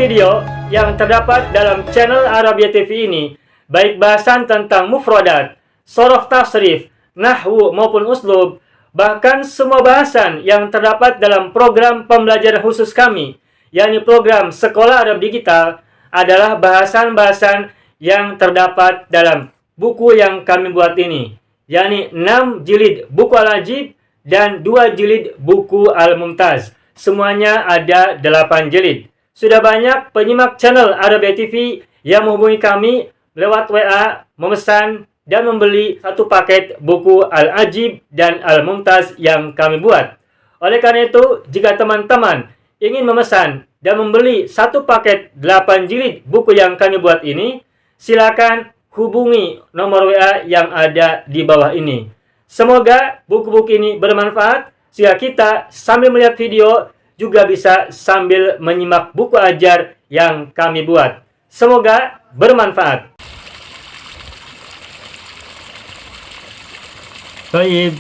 video yang terdapat dalam channel Arabia TV ini, baik bahasan tentang mufradat, sorof tasrif, nahwu maupun uslub, bahkan semua bahasan yang terdapat dalam program pembelajaran khusus kami, yakni program Sekolah Arab Digital, adalah bahasan-bahasan yang terdapat dalam buku yang kami buat ini, yakni 6 jilid buku Al-Ajib dan 2 jilid buku Al-Mumtaz. Semuanya ada 8 jilid. Sudah banyak penyimak channel Arabia TV yang menghubungi kami lewat WA, memesan dan membeli satu paket buku Al-Ajib dan Al-Mumtaz yang kami buat. Oleh karena itu, jika teman-teman ingin memesan dan membeli satu paket 8 jilid buku yang kami buat ini, silakan hubungi nomor WA yang ada di bawah ini. Semoga buku-buku ini bermanfaat, sehingga kita sambil melihat video juga bisa sambil menyimak buku ajar yang kami buat. Semoga bermanfaat. Baik,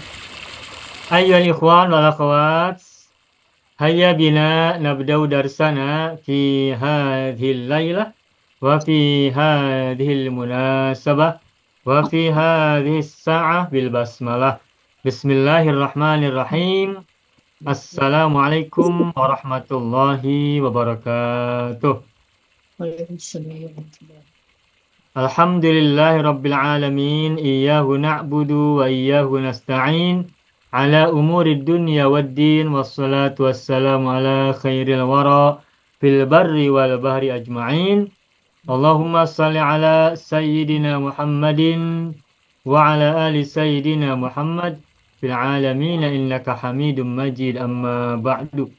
ayyuhal ikhwan wal akhwat, hayya bina nabda'u darsana fi hadhil lailah wa fi hadhil munasabah wa fi hadhis sa'ah bil basmalah. Bismillahirrahmanirrahim. Assalamualaikum warahmatullahi wabarakatuh. Alhamdulillahi rabbil alamin, iyyahu na'budu wa iyyahu nasta'in, ala umurid dunya waddin, wassalatu wassalamu ala khairil wara fil barri wal bahri ajma'in. Allahumma salli ala sayyidina Muhammadin wa ala ali sayyidina Muhammad fil alamin innaka hamidum majid, amma ba'du.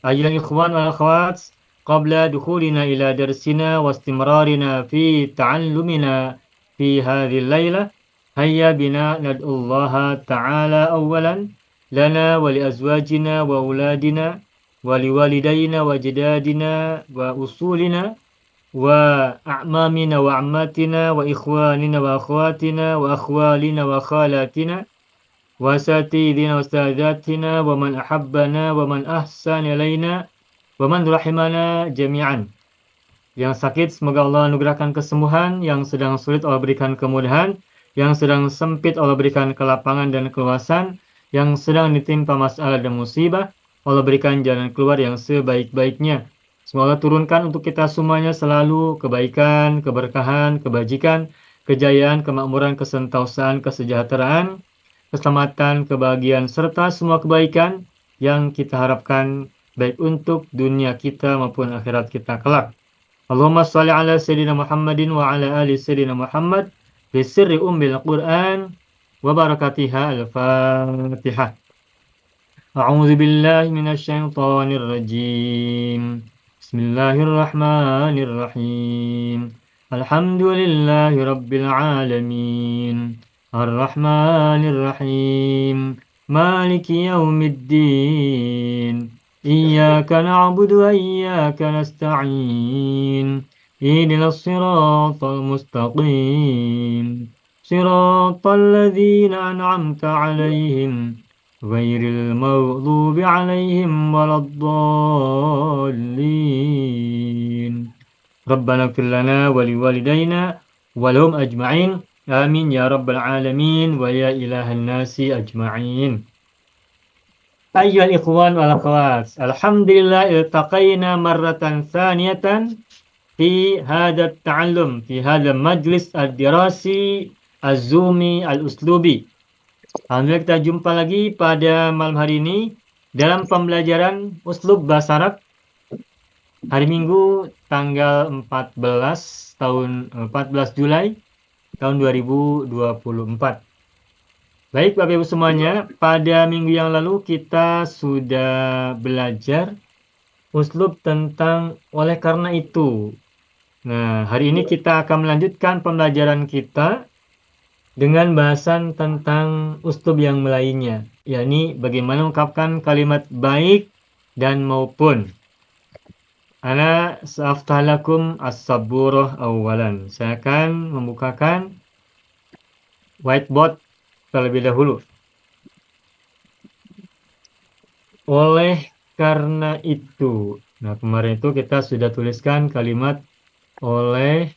Ayyuhal ikhwan wal akhwat, qabla dukhulina ila darsina wa istimrarina fi ta'allumina fi hadhil lailah, hayya bina nad'ullaha ta'ala awwalan lana wa li azwajina wa auladina wa li walidayna wa ajdadina wa usulina wa a'mamina wa ammatina wa ikhwanina wa akhwatina wa akhwalina wa khalatina wa satidina wa ustadzatina wa man ahabbana wa man ahsana ilaina wa man rahimana jami'an. Yang sakit semoga Allah anugerahkan kesembuhan, yang sedang sulit Allah berikan kemudahan, yang sedang sempit Allah berikan kelapangan dan keluasan, yang sedang ditimpa masalah dan musibah Allah berikan jalan keluar yang sebaik-baiknya. Semoga Allah turunkan untuk kita semuanya selalu kebaikan, keberkahan, kebajikan, kejayaan, kemakmuran, kesentausaan, kesejahteraan, keselamatan, kebahagiaan, serta semua kebaikan yang kita harapkan baik untuk dunia kita maupun akhirat kita kelak. Allahumma shalli ala sayyidina Muhammadin wa ala ali sayyidina Muhammad bi sirri ummil Qur'an wa barakatiha. Al-Fatihah. A'udzu billahi minasy syaithanir rajim. Bismillahirrahmanirrahim. Alhamdulillahi rabbil alamin. Ar-Rahmanir-Rahim. Maliki yaumiddin. Iyyaka na'budu wa iyyaka nasta'in. Ihdinas siratal mustaqim. Siratal ladzina an'amta 'alaihim ghairil maghdubi 'alaihim waladdallin. Rabbana ighfir lana wa liwalidayna wa lahum ajma'in. Amin ya rabbal alamin wa ya ilahan nasi ajma'in. Ayyuhal ikhwan wal akhwat, alhamdulillah iltaqaina marratan thaniyatan fi hadha at-ta'allum, fi hadha majlis ad-dirasi az-zumi al-uslubi. Alhamdulillah kita jumpa lagi pada malam hari ini dalam pembelajaran uslub bahasa Arab hari Minggu tanggal 14 Julai tahun 2024. Baik Bapak Ibu semuanya, pada minggu yang lalu kita sudah belajar uslub tentang oleh karena itu. Nah, hari ini kita akan melanjutkan pembelajaran kita dengan bahasan tentang uslub yang lainnya, yakni bagaimana mengungkapkan kalimat baik dan maupun. Ana sa'aftah lakum as-saburah awalan. Saya akan membukakan whiteboard terlebih dahulu. Oleh karena itu, Nah, kemarin itu kita sudah tuliskan kalimat oleh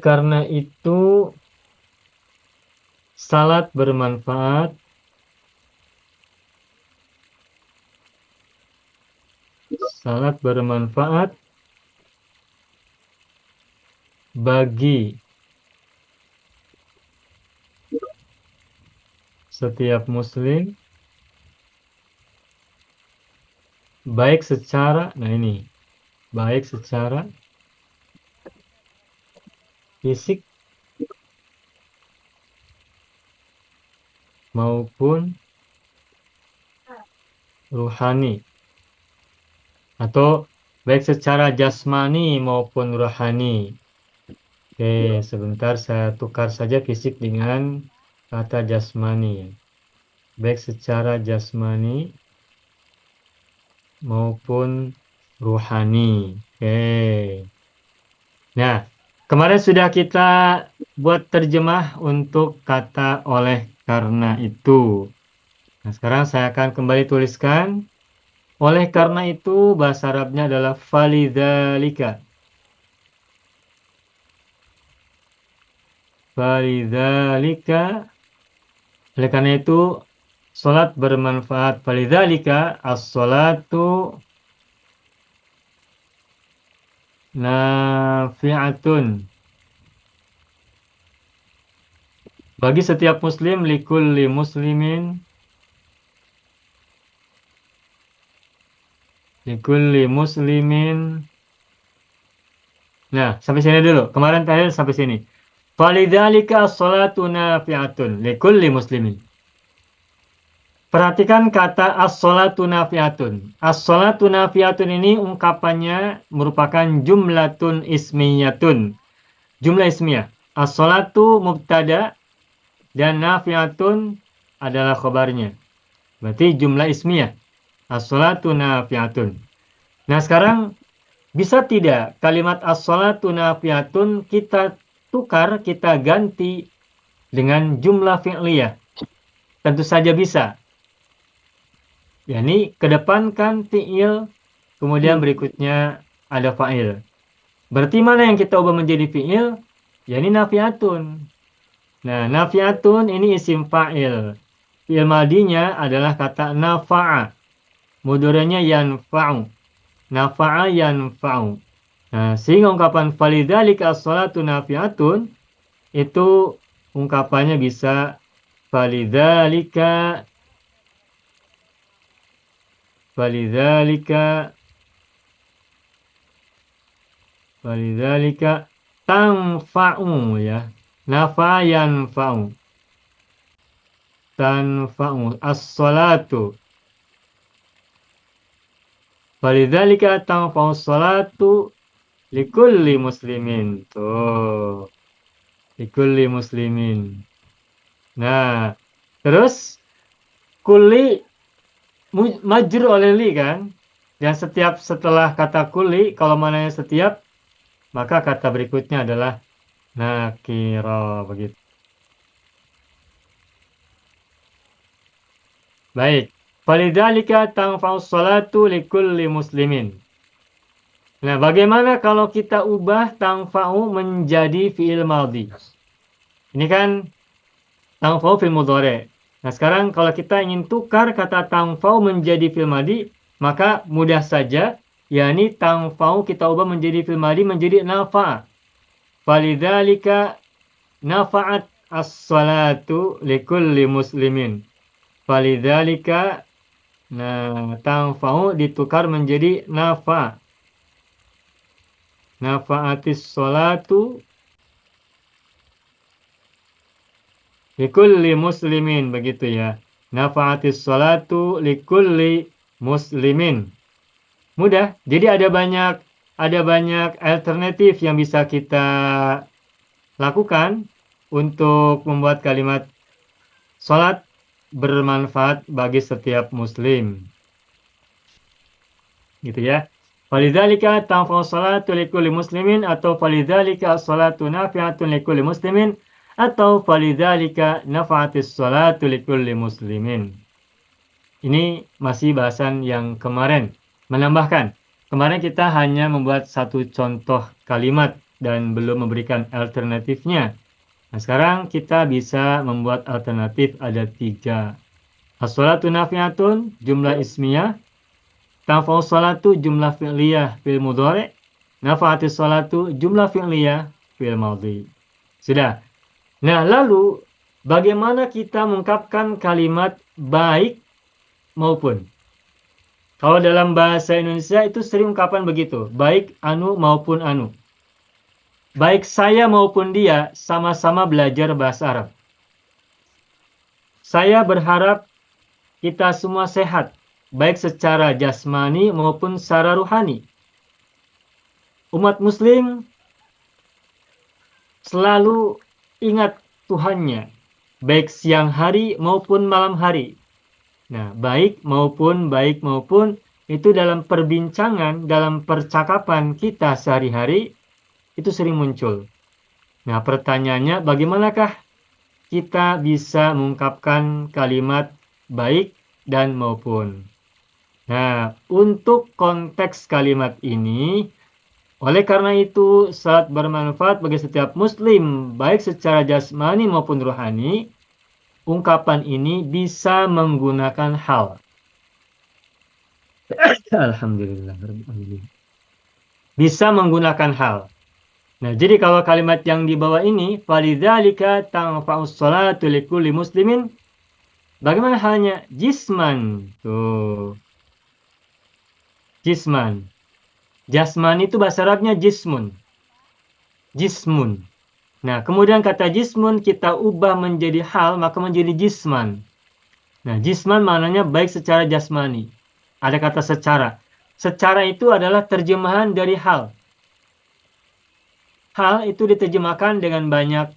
karena itu salat bermanfaat bagi setiap muslim baik secara fisik maupun ruhani, atau baik secara jasmani maupun rohani. Oke, sebentar saya tukar saja fisik dengan kata jasmani. Baik secara jasmani maupun ruhani. Oke. Nah, kemarin sudah kita buat terjemah untuk kata oleh karena itu. Nah, sekarang saya akan kembali tuliskan. Oleh karena itu, bahasa Arabnya adalah falidzalika. Falidzalika. Oleh karena itu, salat bermanfaat. Falidzalika as-salatu nafi'atun. Bagi setiap muslim, likulli muslimin. Likulli muslimin. Nah, sampai sini dulu. Kemarin terakhir sampai sini. Falidzalika as-salatu nafi'atun likulli muslimin. Perhatikan kata as-salatu nafi'atun. As-salatu nafi'atun ini ungkapannya merupakan jumlatun ismiyatun. Jumlah ismiyah. As-salatu mubtada dan nafi'atun adalah khabarnya. Berarti jumlah ismiyah. As-salatu nafi'atun. Nah, sekarang bisa tidak kalimat as-salatu nafi'atun kita tukar, kita ganti dengan jumlah fi'liyah? Tentu saja bisa. Yani kedepankan fi'il, kemudian berikutnya ada fa'il. Berarti mana yang kita ubah menjadi fi'il? Yani nafi'atun. Nah, nafi'atun ini isim fa'il. Fi'il madinya adalah kata nafa'a. Mudhari'nya yanfa'u. Nafa'a yanfa'u. Nah, sehingga ungkapan falidzalika as-salatu nafi'atun itu ungkapannya bisa falidzalika tanfa'u ya. Nafa yanfa'u. Tanfa'u as-salatu. Falidzalika tanfa'u as-salatu likulli muslimin. Tuh. Likulli muslimin. Nah, terus kulli majrur oleh li kan? Dan setiap setelah kata kulli, kalau mananya setiap, maka kata berikutnya adalah nakira, begitu. Baik. Falidzalika tanfa'us salatu likulli muslimin. Nah, bagaimana kalau kita ubah tanfa'u menjadi fi'il madhi? Ini kan tanfa'u fi'il mudhari'. Nah, sekarang kalau kita ingin tukar kata tanfa'u menjadi fi'il madhi, maka mudah saja, yakni tanfa'u kita ubah menjadi fi'il madhi menjadi nafa'a. Falidzalika nafa'at as-salatu likulli muslimin. Falidzalika, nah, tanfa'u ditukar menjadi nafa'. Nafa'atis salatu likulli muslimin, begitu ya. Nafa'atis salatu likulli muslimin. Mudah. Jadi ada banyak alternatif yang bisa kita lakukan untuk membuat kalimat salat bermanfaat bagi setiap muslim. Gitu ya. Falidzalika tanfa'us salatu likulli muslimin atau falidzalika as-salatu nafi'atun likulli muslimin atau falidzalika nafa'atis sholatu likulli muslimin. Ini masih bahasan yang kemarin. Menambahkan, kemarin kita hanya membuat satu contoh kalimat dan belum memberikan alternatifnya. Nah, sekarang kita bisa membuat alternatif ada 3. As-sholatu nafi'atun, jumlah ismiyah. Tanfa'us sholatu, jumlah fi'liyah fil mudhari'. Nafa'atis sholatu, jumlah fi'liyah fil madhi. Sudah. Nah, lalu bagaimana kita mengungkapkan kalimat baik maupun? Kalau dalam bahasa Indonesia itu sering ungkapan begitu, baik anu maupun anu. Baik saya maupun dia sama-sama belajar bahasa Arab. Saya berharap kita semua sehat, baik secara jasmani maupun secara ruhani. Umat muslim selalu ingat Tuhannya, baik siang hari maupun malam hari. Nah, baik maupun itu dalam perbincangan, dalam percakapan kita sehari-hari itu sering muncul. Nah, pertanyaannya bagaimanakah kita bisa mengungkapkan kalimat baik dan maupun? Nah, untuk konteks kalimat ini, oleh karena itu sangat bermanfaat bagi setiap muslim, baik secara jasmani maupun rohani, ungkapan ini bisa menggunakan hal. Alhamdulillah. Bisa menggunakan hal. Nah, jadi kalau kalimat yang di bawah ini, falidzalika tanfa'us sholatu likulli muslimin, bagaimana halnya? Jisman. Tuh. Jisman. Jasmani itu bahasa Arabnya jismun. Jismun. Nah, kemudian kata jismun kita ubah menjadi hal, maka menjadi jisman. Nah, jisman maknanya baik secara jasmani. Ada kata secara. Secara itu adalah terjemahan dari hal. Hal itu diterjemahkan dengan banyak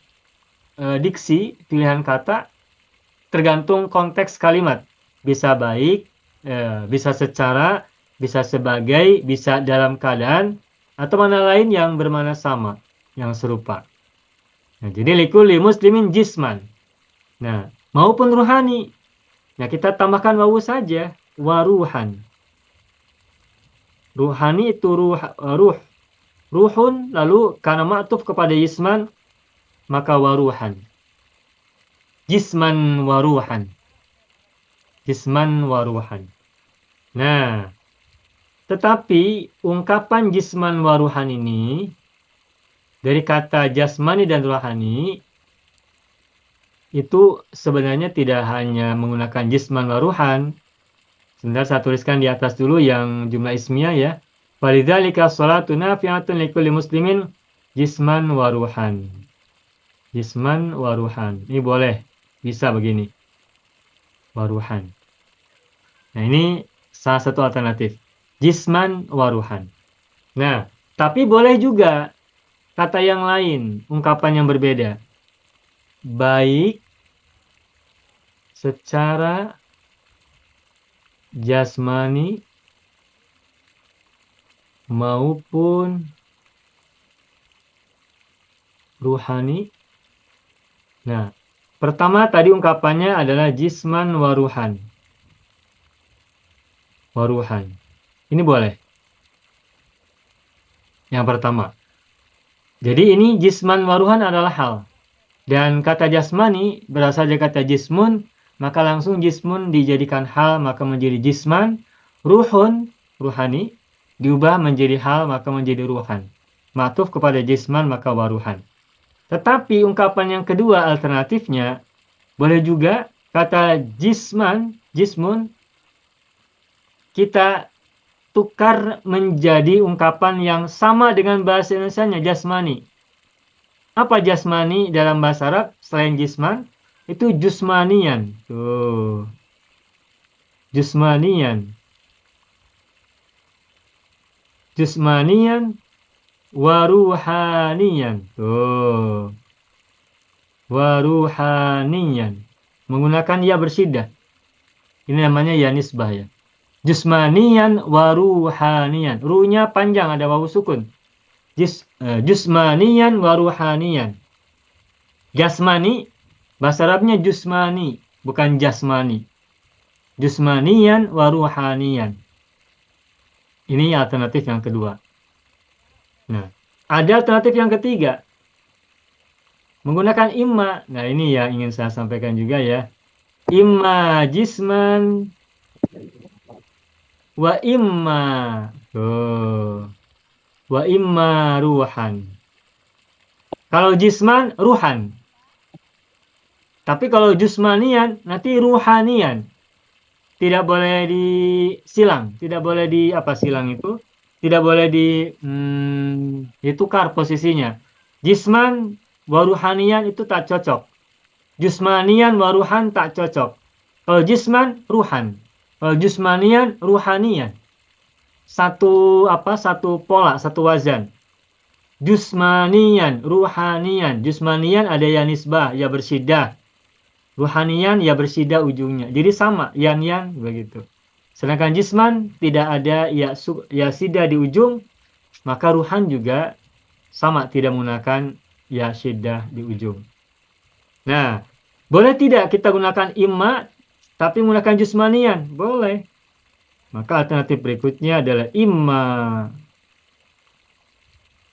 diksi, pilihan kata, tergantung konteks kalimat. Bisa baik, bisa secara, bisa sebagai, bisa dalam keadaan, atau mana lain yang bermakna sama, yang serupa. Nah, jadi likulli muslimin jisman. Nah, maupun ruhani. Nah, kita tambahkan wawu saja, waruhan. Ruhani itu ruh. Ruhun, lalu karena ma'tuf kepada jisman, maka waruhan. Jisman waruhan. Jisman waruhan. Nah, tetapi ungkapan jisman waruhan ini dari kata jasmani dan rohani itu sebenarnya tidak hanya menggunakan jisman waruhan. Sebentar saya tuliskan di atas dulu yang jumlah ismiyah ya. Falidzalika sholatu nafi'atun likulli muslimin jisman waruhan. Jisman waruhan. Ini boleh, bisa begini. Waruhan. Nah, ini salah satu alternatif. Jisman waruhan. Nah, tapi boleh juga kata yang lain, ungkapan yang berbeda. Baik secara jasmani maupun ruhani. Nah, pertama tadi ungkapannya adalah jisman waruhan. Waruhan. Ini boleh. Yang pertama. Jadi ini jisman waruhan adalah hal. Dan kata jasmani berasal dari kata jismun, maka langsung jismun dijadikan hal, maka menjadi jisman. Ruhun, ruhani, diubah menjadi hal, maka menjadi ruhan. Ma'tuf kepada jisman, maka waruhan. Tetapi ungkapan yang kedua alternatifnya, boleh juga kata jisman, jismun, kita tukar menjadi ungkapan yang sama dengan bahasa Indonesianya, jasmani. Apa jasmani dalam bahasa Arab selain jisman? Itu jusmanian. Tuh. Jusmanian. Jusmanian waruhanian. Tuh. Waruhanian. Menggunakan ya bersyiddah. Ini namanya ya nisbah ya. Jusmanian waruhanian. Ru'nya panjang, ada wawu sukun. Jusmanian waruhanian. Jasmani, bahasa Arabnya jusmani, bukan jasmani. Jusmaniyan wa ruhaniyan. Ini alternatif yang kedua. Nah, ada alternatif yang ketiga. Menggunakan imma. Nah, ini yang ingin saya sampaikan juga ya. Imma jisman wa imma. Tuh. Wa imma ruhan. Kalau jisman, ruhan. Tapi kalau jusmanian, nanti ruhanian. Tidak boleh disilang. Tidak boleh di, apa silang itu? Tidak boleh ditukar posisinya. Jisman wa ruhanian itu tak cocok. Jusmanian wa ruhan tak cocok. Kalau jisman, ruhan. Kalau jusmanian, ruhanian. Satu pola, satu wazan. Jusmanian, ruhanian. Jusmanian ada ya nisbah, ya bersidah. Ruhanian ya bersidah ujungnya. Jadi sama, yan begitu. Sedangkan jisman tidak ada ya sidah di ujung, maka ruhan juga sama, tidak menggunakan ya sidah di ujung. Nah, boleh tidak kita gunakan imma tapi menggunakan jusmanian? Boleh. Maka alternatif berikutnya adalah imma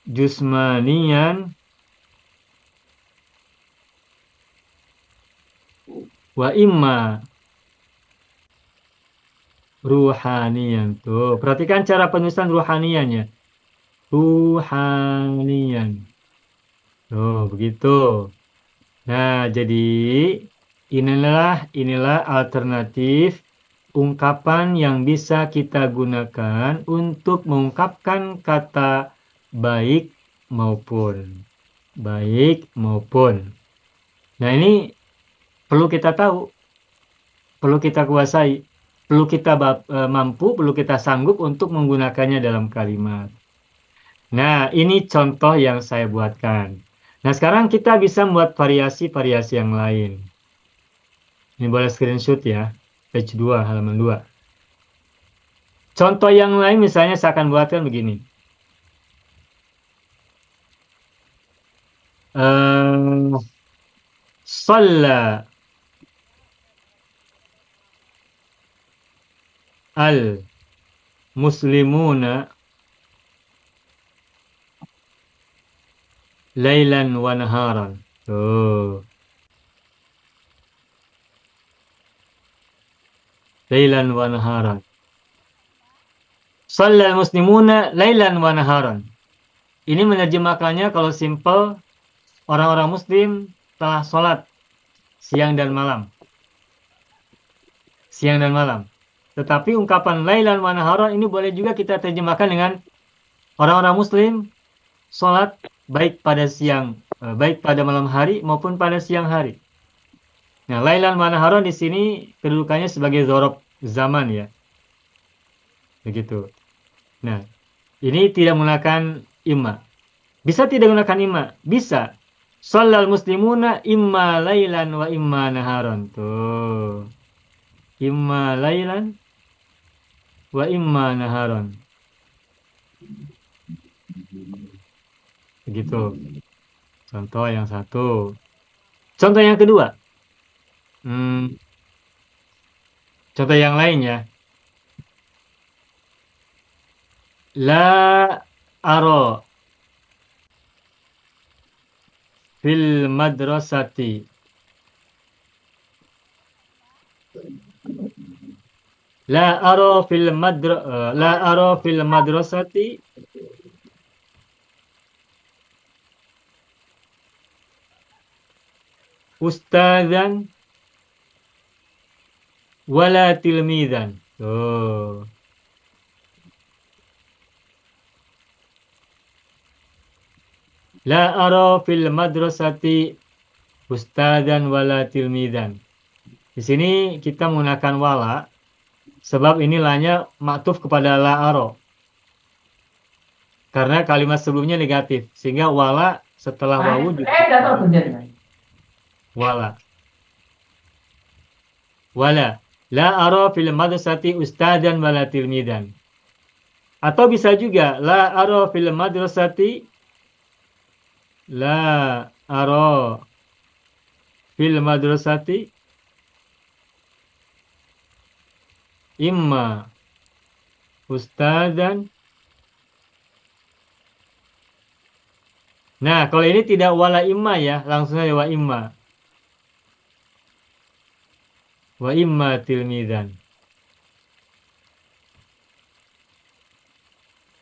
jusmanian wa imma ruhanian. Tuh, perhatikan cara penulisan ruhaniannya. Ruhanian. Tuh, begitu. Nah, jadi inilah alternatif ungkapan yang bisa kita gunakan untuk mengungkapkan kata baik maupun. Baik maupun. Nah, ini perlu kita tahu, perlu kita kuasai, perlu kita mampu, perlu kita sanggup untuk menggunakannya dalam kalimat. Nah, ini contoh yang saya buatkan. Nah, sekarang kita bisa membuat variasi-variasi yang lain. Ini boleh screenshot ya, page 2, halaman 2. Contoh yang lain misalnya saya akan buatkan begini. Shalla al-muslimuna lailan wa naharan. Tuh. Lailan wa naharan. Shalla al-muslimuna lailan wa naharan. Ini menerjemahkannya kalau simple, orang-orang muslim telah sholat siang dan malam. Siang dan malam. Tetapi ungkapan lailan wa naharan ini boleh juga kita terjemahkan dengan orang-orang muslim sholat baik pada malam hari maupun pada siang hari. Nah, lailan wa naharan di sini kedudukannya sebagai dzaraf zaman ya. Begitu. Nah, ini tidak menggunakan imma. Bisa tidak menggunakan imma? Bisa. Shallal muslimuna imma lailan wa imma naharan. Tuh. Imma lailan wa imma naharon. Begitu. Contoh yang satu. Contoh yang kedua. Contoh yang lain ya. La aro fil madrasati. La aro fil madrasati ustadzan wala tilmidan. Tuh. La ara fil madrasati ustadzan wala tilmidan. Di sini kita menggunakan wala sebab ini lanya maktuf kepada la aro. Karena kalimat sebelumnya negatif sehingga wala setelah wawu juga wala. Wala la ara fil madrasati ustadzan wala tilmidan. Atau bisa juga la ara fil madrasati la ara fil madrasati imma ustadzan. Nah, kalau ini tidak wala imma ya, langsung saja wa imma. Wa imma tilmidan.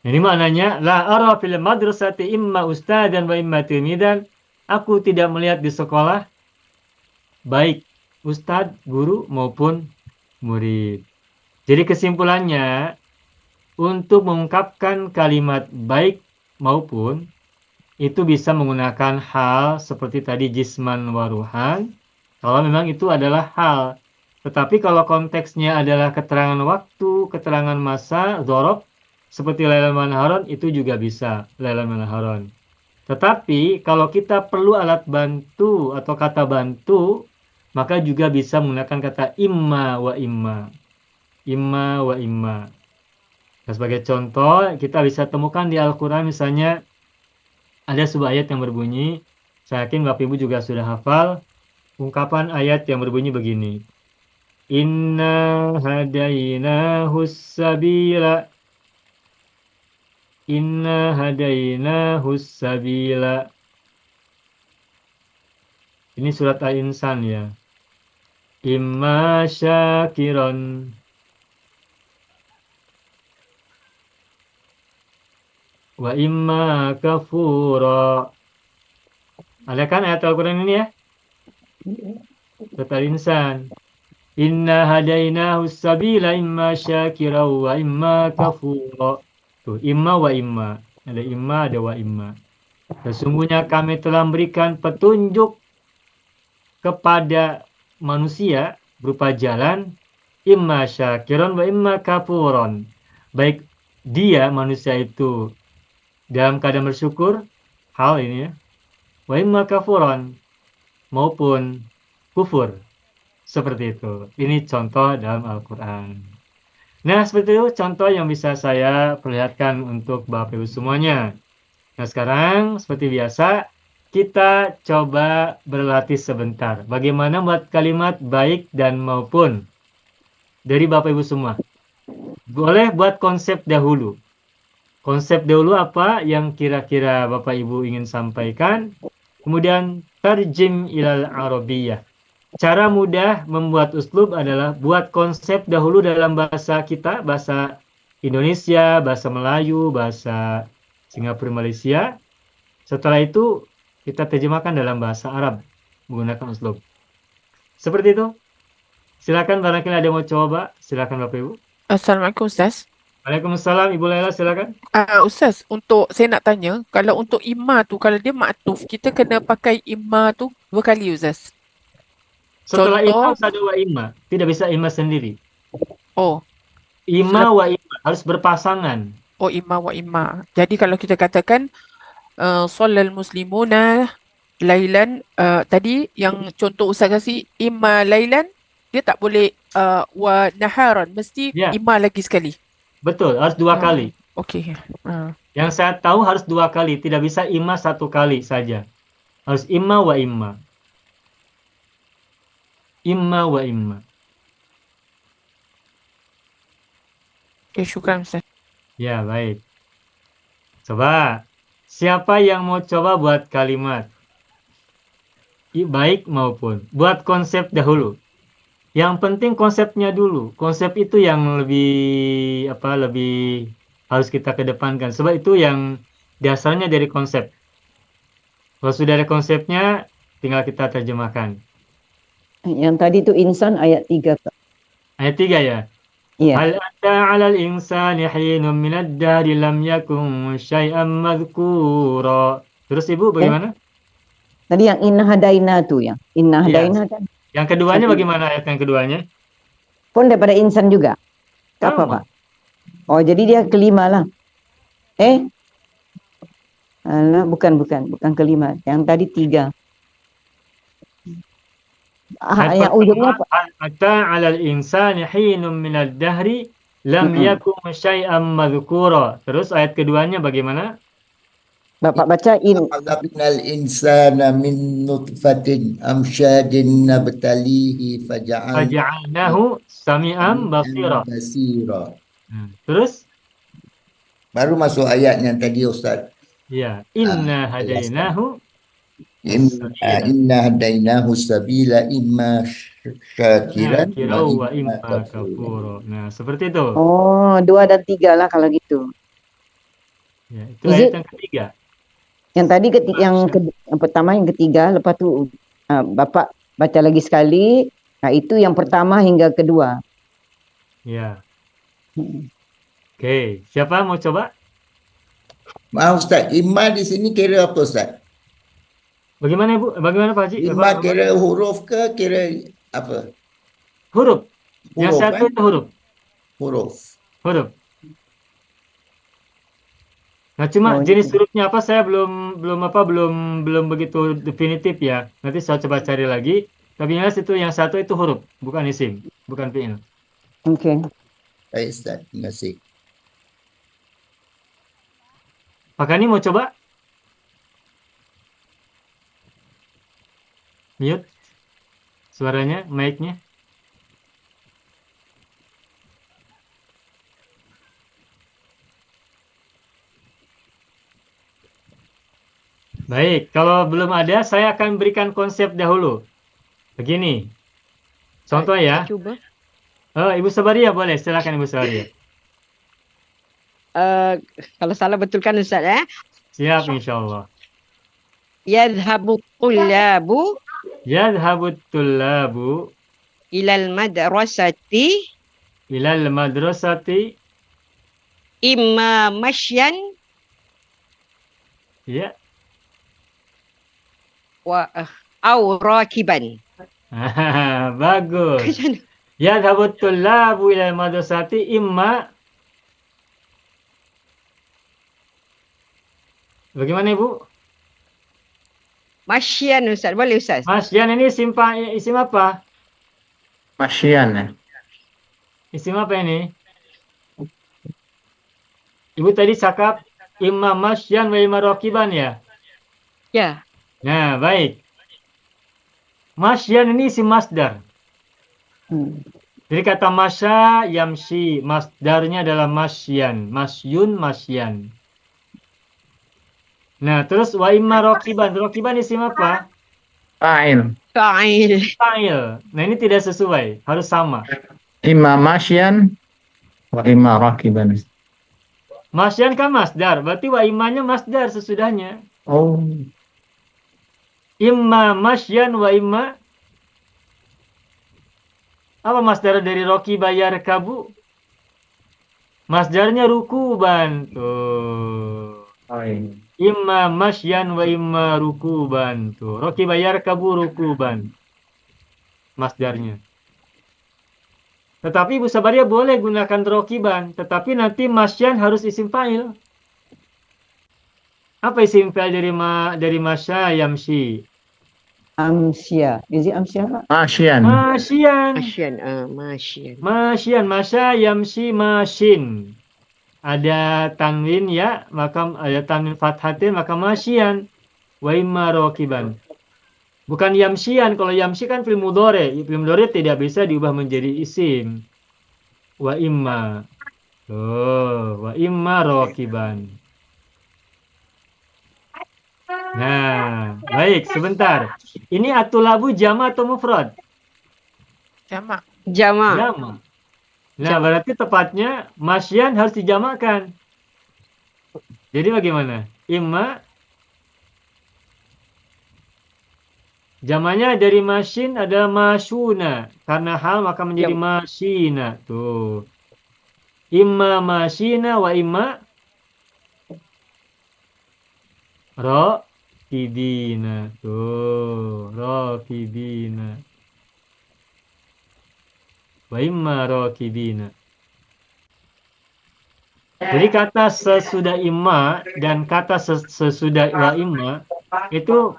Ini maknanya la ara fil madrasati imma ustadzan wa imma tilmidan. Aku tidak melihat di sekolah baik ustadz, guru maupun murid. Jadi kesimpulannya, untuk mengungkapkan kalimat baik maupun itu bisa menggunakan hal seperti tadi jisman waruhan, kalau memang itu adalah hal. Tetapi kalau konteksnya adalah keterangan waktu, keterangan masa, dzaraf, seperti lailan wa naharon, itu juga bisa lailan wa naharon. Tetapi kalau kita perlu alat bantu atau kata bantu, maka juga bisa menggunakan kata imma wa imma. Imma wa imma. Nah, sebagai contoh, kita bisa temukan di Al-Quran misalnya ada sebuah ayat yang berbunyi, saya yakin Bapak Ibu juga sudah hafal, ungkapan ayat yang berbunyi begini. Inna hadainahus sabila. Inna hadainahus sabila. Ini surat Al-Insan ya. Imma syakiron. Wa imma kafura. Ada kan ayat Al-Quran ini ya? Surat Al-Insan. Inna hadainahu sabila imma syakira wa imma kafura. Tuh, imma wa imma. Ada imma, ada wa imma. Sesungguhnya kami telah memberikan petunjuk kepada manusia berupa jalan imma syakiron wa imma kafuron. Baik dia manusia itu dalam keadaan bersyukur, hal ini ya, wa imma kafuron, maupun kufur. Seperti itu. Ini contoh dalam Al-Quran. Nah, seperti itu contoh yang bisa saya perlihatkan untuk Bapak Ibu semuanya. Nah, sekarang seperti biasa, kita coba berlatih sebentar. Bagaimana buat kalimat baik dan maupun dari Bapak Ibu semua. Boleh buat konsep dahulu. Konsep dahulu apa yang kira-kira Bapak Ibu ingin sampaikan. Kemudian tarjim ilal Arabiyyah. Cara mudah membuat uslub adalah buat konsep dahulu dalam bahasa kita, bahasa Indonesia, bahasa Melayu, bahasa Singapura, Malaysia. Setelah itu kita terjemahkan dalam bahasa Arab menggunakan uslub. Seperti itu. Silakan barangkali ada yang mau coba. Silakan Bapak Ibu. Assalamualaikum Ustaz. Waalaikumsalam Ibu Laila, silakan. Ustaz, untuk saya nak tanya, kalau untuk imma tu, kalau dia ma'tuf, kita kena pakai imma tu 2 kali Ustaz. Setelah imma Contoh, harus ada wa imma. Tidak bisa imma sendiri. oh, Imma wa imma. Harus berpasangan. imma wa imma. Jadi kalau kita katakan, Shallal muslimuna lailan, tadi yang contoh Ustaz kasih, imma lailan, dia tak boleh wa naharan, mesti Ya, imma lagi sekali. betul. Harus 2 kali. Okey. Yang saya tahu harus 2 kali. Tidak bisa imma 1 kali saja. Harus imma wa imma. Imma wa imma. Okey, syukran Ustaz. Ya, baik. Coba. Siapa yang mau coba buat kalimat? Baik maupun. Buat konsep dahulu. Yang penting konsepnya dulu. Konsep itu yang lebih harus kita kedepankan. Sebab itu yang dasarnya dari konsep. Kalau sudah ada konsepnya, tinggal kita terjemahkan. Yang tadi itu insan ayat 3. Ayat 3 ya. Iya. Hal ata 'alal insani hinun minad dari lam yakun syai'an madhkura. Terus Ibu bagaimana? Tadi yang inna hadaina tu yang. Inna hadaina kan. Yang keduanya bagaimana ayat yang keduanya? Pun daripada insan juga. Apa, Pak? Oh, jadi dia kelima lah. Alah, bukan kelima. Yang tadi 3. Yang ujungnya Hatta 'alal insani hinun minad dahri lam yakun syai'an madhkura. Terus ayat keduanya bagaimana? Bapak baca Khalaqnal insana min nutfatin amsyadin nabtalihi Faja'alnahu sami'an basira. basira. Terus Baru masuk ayat yang tadi Ustaz ya, inna jelaskan. hadainahu Inna as-sabila inna hadainahu sabila imma syakiran wa syakira wa imma imma kafura. kafura. Nah, seperti itu. Oh, 2 dan 3 lah kalau gitu. Ya, itu Is ayat it yang ketiga. yang tadi yang pertama, yang ketiga, lepas tu Bapak baca lagi sekali. Nah, itu yang pertama hingga kedua. Ya. Hmm. Oke, siapa mau coba? Maaf Ustaz, imma di sini kira apa Ustaz? Bagaimana Ibu? Bagaimana Pak Haji? Imma kira huruf ke kira apa? Huruf. Yang Huruf satu kan? itu huruf. Huruf. Huruf. Nah, cuma Oh, jenis gitu. hurufnya apa saya belum begitu definitif ya. Nanti saya coba cari lagi. Tapi yang jelas itu yang satu itu huruf, bukan isim, bukan fi'il. Oke. Baik Ustaz, terima kasih. Pak Kani mau coba? Mute suaranya, mic-nya. Baik, kalau belum ada, saya akan berikan konsep dahulu. Begini, contoh ya. Coba. Ibu Sabaria boleh, silakan Ibu Sabaria. Kalau salah betulkan Ustaz ya. Siap, insya Allah. Yadhabu tullabu Yadhabut tullabu ilal madrasati ilal madrasati. imma masyan Ya. wa au rakiban. Bagus. Yadhabut tullabu ilal madrasati imma. Bagaimana Ibu? Masyan Ustaz, boleh Ustaz? Masyan ini isim apa? Masyian ya. Isim apa ini? Ibu tadi cakap imma masyan wa imma rakiban ya? Ya. Nah, baik. Masyan ini isim masdar. Hmm. Jadi kata masya yamshi, masdarnya adalah masyan, masyun masyan. Nah, terus wa imma rakiban. Rakiban isim apa? Fa'il. Fa'il. Fa'il. Nah, ini tidak sesuai, harus sama. Imma masyian wa imma rakiban. Masyan kan masdar, berarti wa immanya masdar sesudahnya. Oh, Imma masyan wa imma. Apa masdar dari roki bayar kabu? Masdarnya rukuban. Tuh. oh iya. Imma masyan wa imma rukuban. Tuh. Roki bayar kabu rukuban. Masdarnya. Tetapi Ibu Sabaria boleh gunakan rokiban. Tetapi nanti masyan harus isim fa'il. Apa isim fa'il dari masya yamshi? Amsia. Is it amsia, Pak? Masyian. Masyan. Masyan. Masyan. Masyan. Masya yamshi masyin. Ada tanwin ya, maka ada tanwin fathatin, maka masyian. Wa imma rakiban. Bukan yamsyian. Kalau yamshi kan fi'il mudhari. Fi'il mudhari tidak bisa diubah menjadi isim. Wa imma. Wa imma rakiban. Nah, baik, sebentar. Ini atulabu jama atau mufrad? Jamak. Jama. Jama. Nah, berarti tepatnya masyan harus dijamakkan. Jadi bagaimana? Imma jamanya dari masyin adalah masyuna. Karena hal maka menjadi masyina. Tuh. Imma masyina wa imma rakibina. Tuh. Rakibina. Wa imma rakibina. Jadi kata sesudah imma dan kata sesudah wa imma itu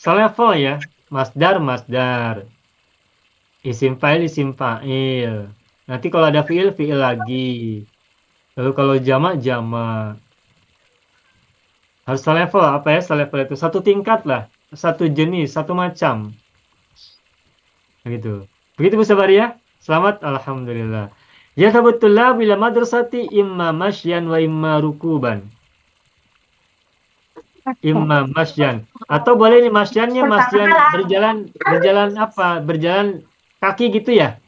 selevel ya. Masdar, masdar. Isim fa'il. Nanti kalau ada fi'il lagi. Lalu kalau jamak, jamak. Harus selevel, apa ya selevel itu? Satu tingkat lah, satu jenis, satu macam. Begitu. Begitu Bu Sabaria? Selamat, alhamdulillah. Ya tabutullah bila madrasati imma masyan wa imma rukuban. Imma masyan. Atau boleh ini masyannya masyan berjalan apa? Berjalan kaki gitu ya?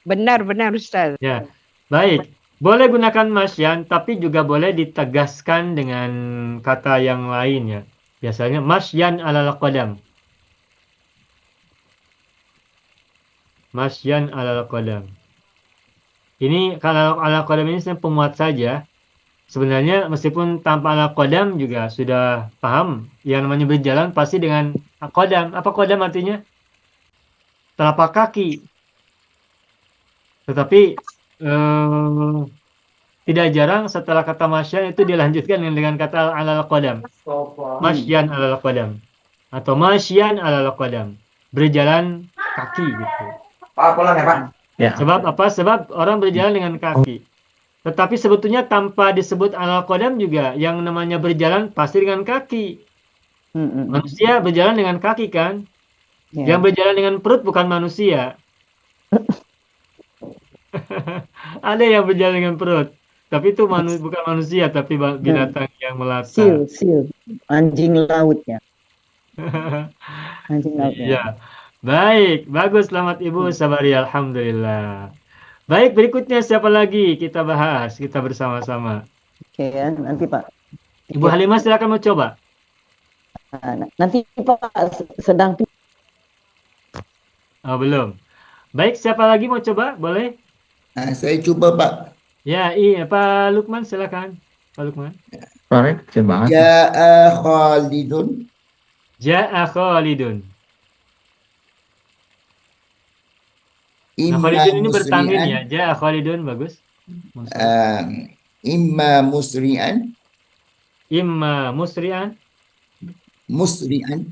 Benar, Ustaz. Ya. Baik. Boleh gunakan masyan, tapi juga boleh ditegaskan dengan kata yang lain ya. Biasanya masyan alal qadam. Masyan alal qadam. Ini kalau alal qadam ini sebenarnya pemuat saja. Sebenarnya meskipun tanpa alal qadam juga sudah paham. Yang namanya berjalan pasti dengan qadam. Apa qadam artinya? Telapak kaki. Tetapi tidak jarang setelah kata masyan itu dilanjutkan dengan kata alal qadam. Masyan alal qadam. Atau masyan alal qadam. Berjalan kaki gitu. Ya. Sebab apa? Sebab orang berjalan dengan kaki. Tetapi sebetulnya tanpa disebut alal qadam juga yang namanya berjalan pasti dengan kaki. Manusia berjalan dengan kaki kan? Ya. Yang berjalan dengan perut bukan manusia. Ada yang berjalan dengan perut. Tapi itu bukan manusia, tapi binatang yang melata. Seal. Anjing laut ya. Anjing laut ya. Iya. Baik, bagus. Selamat Ibu Sabaria. Alhamdulillah. Baik, berikutnya siapa lagi kita bahas, kita bersama-sama. Oke ya, nanti Pak. Ibu Halimah silakan mau coba. Nanti Pak sedang Oh, belum. Baik, siapa lagi mau coba? Boleh? Saya cuba Pak. Ya, iya, Pak Lukman silakan. Pak Lukman. Baik, coba. Ja'a Khalidun. Ja'a Khalidun. Nah, Imma Khalidun ini bertanwin ya. musri'an. Ja'a Khalidun bagus. Imma musri'an. Imma musri'an. Musri'an.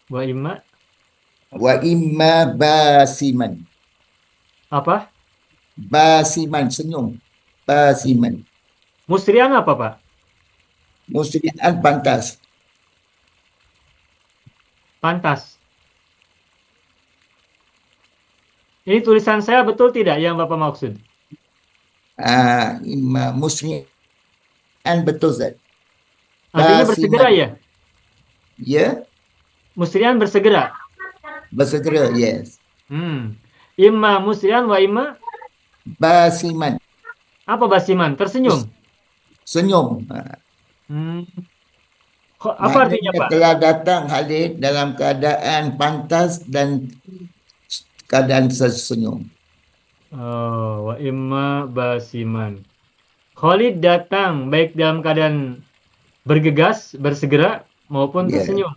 Wa imma. Wa imma basiman. Apa? Basiman, senyum. Basiman. Musri'an apa, Pak? Musri'an pantas. Pantas. Ini tulisan saya betul tidak yang Bapak maksud? Imma musri'an betul Zat. Artinya Basiman. bersegera ya? Ya, Musri'an bersegera. bersegera, yes. Imma musri'an wa imma Basiman, apa basiman? Tersenyum. senyum. Apa artinya, Maknanya Pak? telah datang hadir dalam keadaan pantas dan keadaan senyum. Oh, wa imma basiman. Khalid datang baik dalam keadaan bergegas, bersegera maupun Ya. tersenyum.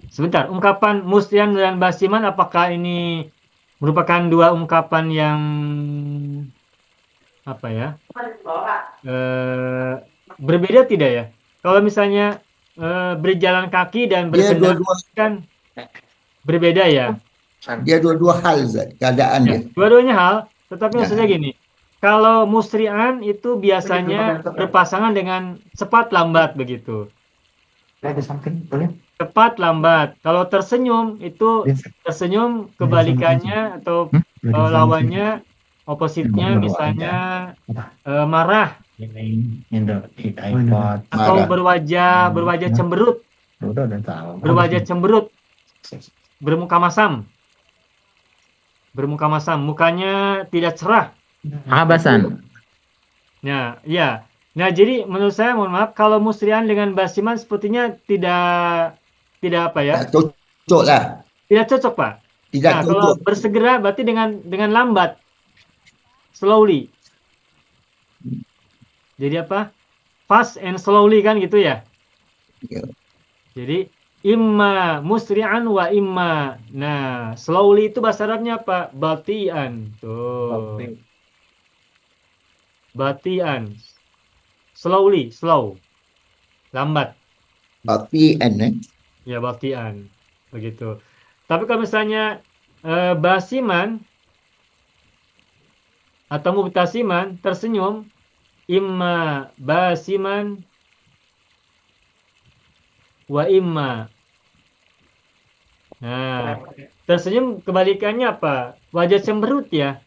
Sebentar, ungkapan musri'an dan basiman apakah ini merupakan dua ungkapan yang apa ya? Berbeda tidak ya? Kalau misalnya berjalan kaki dan Dia berkendara dua-dua, kan berbeda ya? dia dua-dua hal Zat, keadaan Ya, dia. dua-duanya hal, tetapi Ya. maksudnya gini. Kalau musri'an itu biasanya berpasangan dengan cepat lambat begitu. Cepat lambat. Kalau tersenyum itu tersenyum kebalikannya atau lawannya opositnya misalnya marah atau Marah. berwajah cemberut, bermuka masam, mukanya tidak cerah. Abasan. Nah, ya. Nah, jadi menurut saya mohon maaf kalau musri'an dengan basiman sepertinya tidak apa ya? Tak cocok lah. Tidak cocok, Pak. Tidak Nah, kalau cocok. bersegera berarti dengan lambat. Slowly. Jadi apa? Fast and slowly kan gitu ya? Ya. Jadi imma musri'an wa imma. Nah, slowly itu bahasa Arabnya apa? Batian. Tuh. Batian. Slowly, slow. Lambat. Batian. Ya, batian. Begitu. Tapi kalau misalnya basiman atau mubtasiman, tersenyum, imma basiman wa imma. Nah, tersenyum kebalikannya apa? Wajah cemberut ya.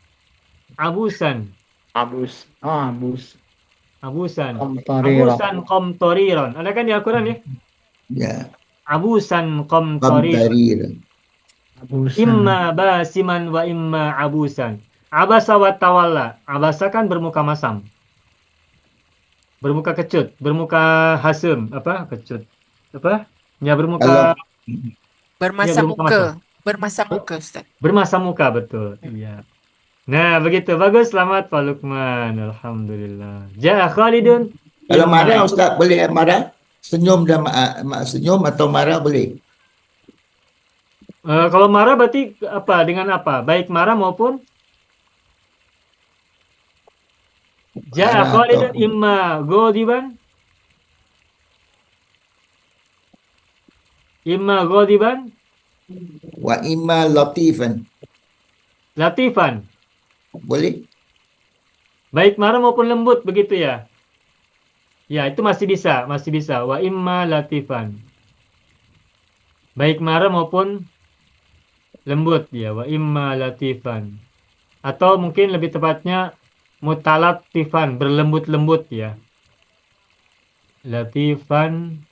Abusan. Abus. Oh, abus. Abusan. Komtoriro. Abusan komtoriron. Ada kan di Al-Quran ya? Ya, Abusan komtoriron. Qamtarir. Abusan. Imma basiman wa imma abusan. Abasa wa tawalla. Abasa kan bermuka masam. Bermuka kecut. Bermuka hasem. Apa? Kecut. Apa? Ya bermuka. Kalau Bermasa bermuka muka. masam. Bermasa muka, Ustaz. Bermasa muka, betul. Iya. Nah, begitu. Bagus. Selamat Pak Lukman. Alhamdulillah. Ja'a Khalidun. kalau Imma. marah Ustaz boleh marah? Senyum dan senyum atau marah boleh? Kalau marah berarti apa? Dengan apa? Baik marah maupun Ja'a Marah Khalidun atau imma ghadiban. Imma ghadiban wa imma latifan. latifan. Boleh? Baik marah maupun lembut begitu ya. Ya, itu masih bisa, masih bisa. Wa imma latifan. Baik marah maupun lembut ya, wa imma latifan. Atau mungkin lebih tepatnya mutalatifan, berlembut-lembut ya. Latifan,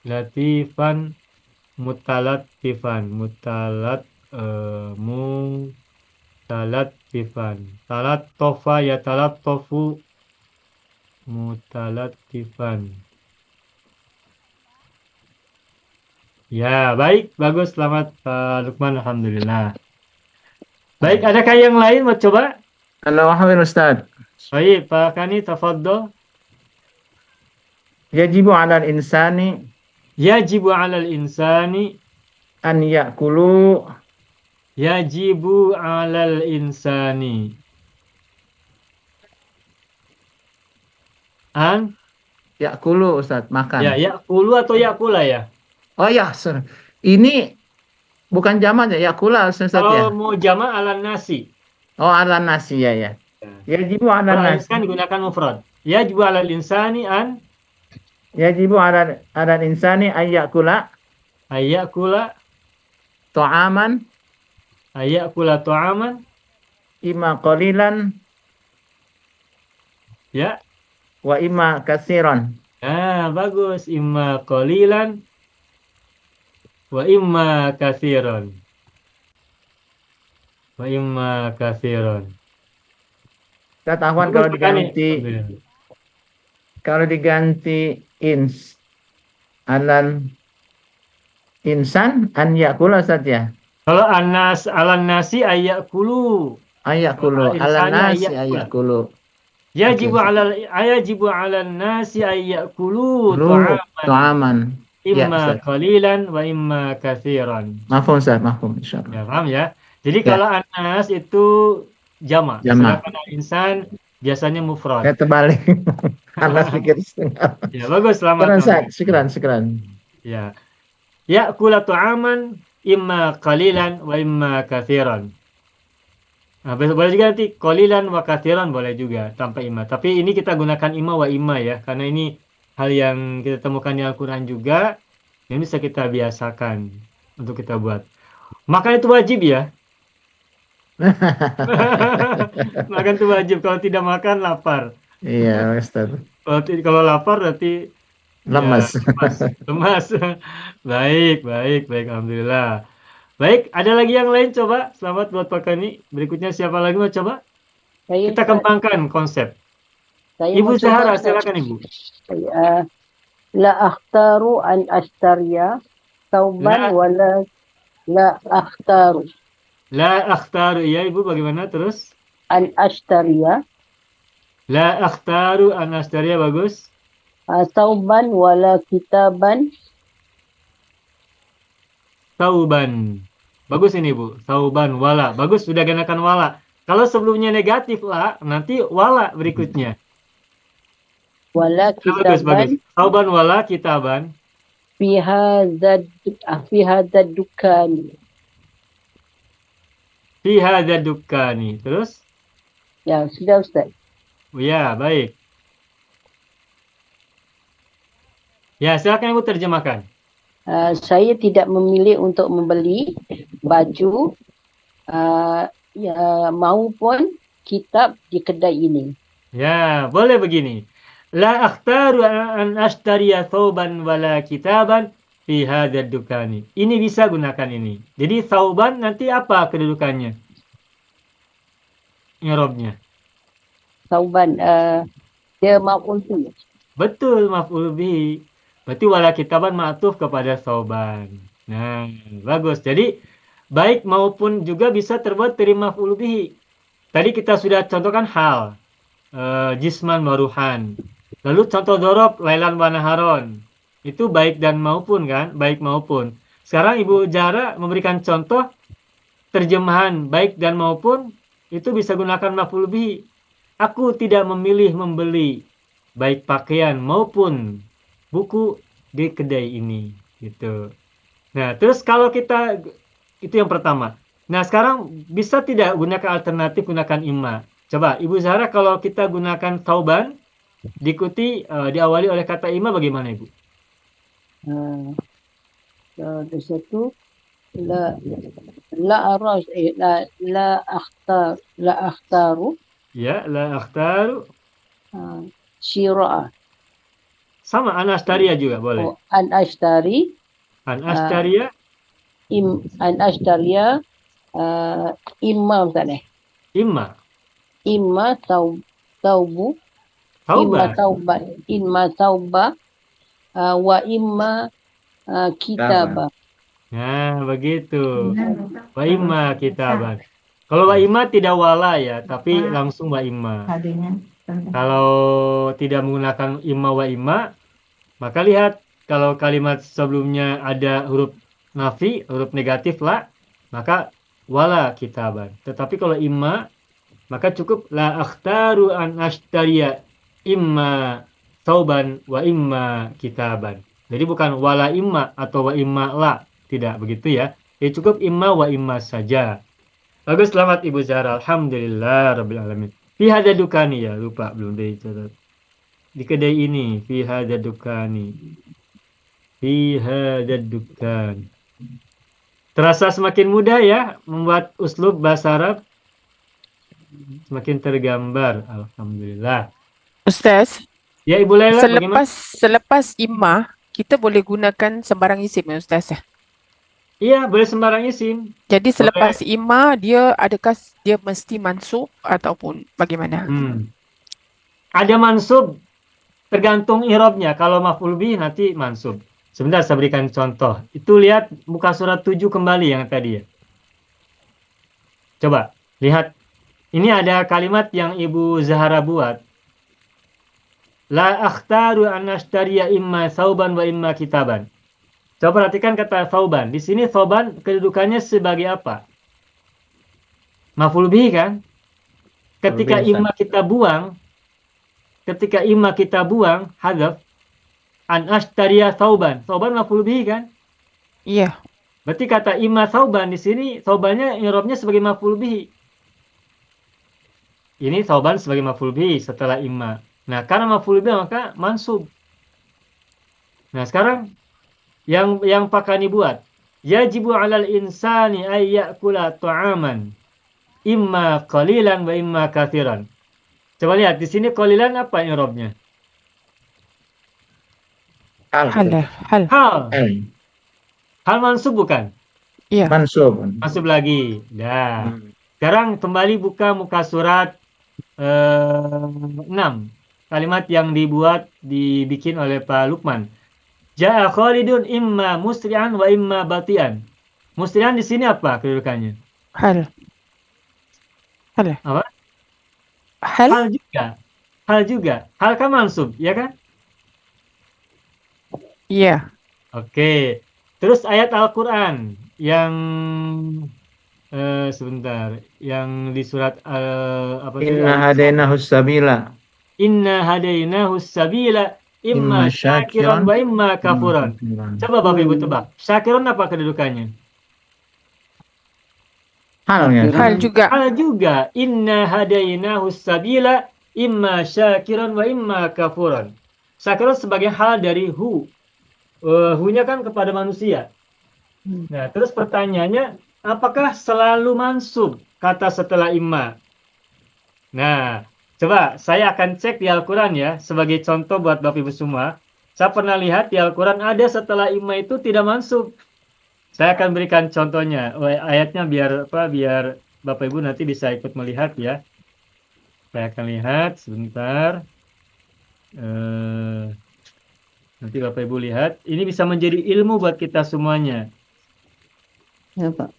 latifan, mutalatifan, mutalatifan. Talat tofa ya talat tofu, mutalatifan. Ya, baik, bagus, selamat Pak Lukman, alhamdulillah. Baik, adakah yang lain mau coba? Halo, Wahwin Ustaz. Baik, Pak Kani, tafadhol. Yajibu 'alal insani Yajibu 'alal insani, an ya'kulu yajibu 'alal insani. An, ya'kulu Ustaz, makan. ya, yakulu atau yakula ya? Oh ya, sorry. Ini bukan jamak ya, ya'kula Ustaz ya. Kalau mau jama' 'alan nasi. Oh, 'alan nasi ya ya. Yajibu 'alan Kalau nasi. insan digunakan mufrad. Yajibu 'alal insani an Yajibu 'alal insani an ya'kula ayyakula ta'aman ta'aman, imma qalilan ya. wa imma katsiran. Nah, bagus. Imma qalilan wa imma katsiran. Wa imma katsiran. Kita tahuan Bagus, kalau Pak Kani. diganti Alhamdulillah. kalau diganti alan insan an ya'kula Ustaz ya. Kalau anas alan nasi ayyakulu. Ayakulu Kalau ala insani nasi ayyakula. ayakulu. Yajibu Oke. 'alal yajibu 'alan nasi ayyakulu Lu ta'aman. ta'aman. Ya, Imma Ustaz. qalilan wa imma katsiran. Mafhum Ustaz, mafhum insyaallah. Ya, paham ya? Jadi Ya. kalau anas itu jama'. Jama'. Sedangkan insan biasanya mufrad. Saya terbalik. Anas pikir setengah. Ya, bagus, selamat. Syukran Ustaz, syukran. Ya. Ya'kula ta'aman imma qalilan wa imma katsiran. Nah, boleh juga nanti qalilan wa katsiran boleh juga tanpa imma. Tapi ini kita gunakan imma wa imma ya, karena ini hal yang kita temukan di Al-Qur'an juga yang bisa kita biasakan untuk kita buat. Makan itu wajib ya. Makan itu wajib. Kalau tidak makan lapar. Iya, Ustaz. Kalau lapar berarti Lemas. ya, lemas. Baik, alhamdulillah. Baik, ada lagi yang lain coba? Selamat buat Pak Kani. Berikutnya siapa lagi mau coba? Saya, Kita kembangkan konsep. saya Ibu mau coba, Zahra, Ustaz. silakan Ibu. La akhtaru an ashtariya La. tauban wala la akhtaru La akhtaru, ya Ibu bagaimana terus? an ashtariya La akhtaru an ashtariya, bagus. tauban wala kitaban Tauban. Bagus ini Bu. Tauban wala. Bagus, sudah gunakan wala. Kalau sebelumnya negatif la, nanti wala berikutnya. wala Nah, bagus. kitaban Tauban wala kitaban. fi hadha dukan Fi hadza dukkani. Terus? Ya, sudah Ustaz. Oh, ya, baik. Ya, silakan Ibu terjemahkan. Saya tidak memilih untuk membeli baju maupun kitab di kedai ini. Ya, boleh begini. La akhtaru an ashtariya thawban wala kitaban fi hadzal dukani. Ini bisa gunakan ini. Jadi thawban nanti apa kedudukannya? I'rabnya. Sauban, dia maf'ul bihi. Betul, maf'ul bihi. Berarti wala kitaban ma'tuf kepada thawban. Nah, bagus. Jadi baik maupun juga bisa terbuat dari maf'ul bihi. Tadi kita sudah contohkan hal. Jisman waruhan. Lalu contoh dorob lailan wa naharon. Itu baik dan maupun kan? Baik maupun. Sekarang Ibu Zahra memberikan contoh terjemahan baik dan maupun itu bisa gunakan maf'ul bihi. Aku tidak memilih membeli baik pakaian maupun buku di kedai ini gitu. Nah, terus kalau kita itu yang pertama. Nah, sekarang bisa tidak gunakan alternatif gunakan imma. Coba Ibu Zahra kalau kita gunakan tauban diawali oleh kata imma bagaimana Ibu? Di situ la akhtaru Ya, la akhtaru. syira'a. Sama an ashtaria juga boleh. An ashtari An ashtaria. an ashtariya imma Ustaz. Imma. Imma taubu Tauban. imma tauba wa imma kitaba. Nah, begitu. Wa imma kitaban. Kalau wa imma tidak wala ya, tapi langsung wa imma. Kalau tidak menggunakan imma wa imma, maka lihat kalau kalimat sebelumnya ada huruf nafi, huruf negatif la, maka wala kitaban. Tetapi kalau imma, maka cukup la akhtaru an ashtariya imma tauban wa imma kitaban. Jadi bukan wala imma atau wa imma la, tidak begitu ya. Ya cukup imma wa imma saja. Bagus, selamat Ibu Zahra. Alhamdulillah rabbil alamin. Fi hadza dukani ya, lupa belum dicatat. Di kedai ini, fi hadza dukani. Fi hadza dukan. Terasa semakin mudah ya membuat uslub bahasa Arab. Semakin tergambar. Alhamdulillah. Ustaz, Ya Ibu Laila, bagaimana? selepas imma, kita boleh gunakan sembarang isim ya Ustaz. Iya, boleh sembarang isim. Jadi selepas imma adakah dia mesti mansub ataupun bagaimana? Ada mansub tergantung i'rabnya. Kalau maf'ul bih nanti mansub. Sebentar saya berikan contoh. Itu lihat muka surat 7 kembali yang tadi ya. Coba lihat. Ini ada kalimat yang Ibu Zahra buat. La akhtaru an ashtariya imma thawban wa imma kitaban. Coba perhatikan kata thawban. Di sini thawban kedudukannya sebagai apa? Maf'ul bih kan? Ketika imma kita buang, hadzaf an ashtariya thawban. Thawban maf'ul bih kan? Iya. Berarti kata imma thawban di sini thawbannya i'rabnya sebagai maf'ul bih. Ini thawban sebagai maf'ul bih setelah imma. Nah, karena maf'ul bih maka mansub. Nah, sekarang yang Pakani buat. Yajibu 'alal insani ay ya'kula ta'aman imma qalilan wa imma katsiran. Coba lihat di sini qalilan apa i'rabnya? Hal. Hal mansub bukan? Iya. Mansub. Mansub lagi. Dah. Sekarang kembali buka muka surat 6. Kalimat yang dibikin oleh Pak Lukman. Ja'a Khalidun imma musri'an wa imma bati'an. Musri'an di sini apa kedudukannya? Hal. Apa? Hal juga. Hal kan mansub, ya kan? Iya. Oke. Terus ayat Al-Qur'an yang sebentar, yang di surat apa tadi? Inna hadainahus sabila. Inna hadainahus sabila imma syakiran wa imma kafuran. Coba Bapak Ibu tebak. Syakiran apa kedudukannya? Halnya. Kira- Hal juga. Hal juga. Inna hadainahu sabila imma syakiran wa imma kafuran. Syakiran sebagai hal dari hu. Hu-nya kan kepada manusia. Nah, terus pertanyaannya, apakah selalu mansub kata setelah imma? Nah, coba saya akan cek di Al-Quran ya, sebagai contoh buat Bapak Ibu semua. Saya pernah lihat di Al-Quran ada setelah imma itu tidak mansub. Saya akan berikan contohnya. Ayatnya biar Bapak Ibu nanti bisa ikut melihat ya. Saya akan lihat sebentar. Nanti Bapak Ibu lihat. Ini bisa menjadi ilmu buat kita semuanya. Ya, Pak.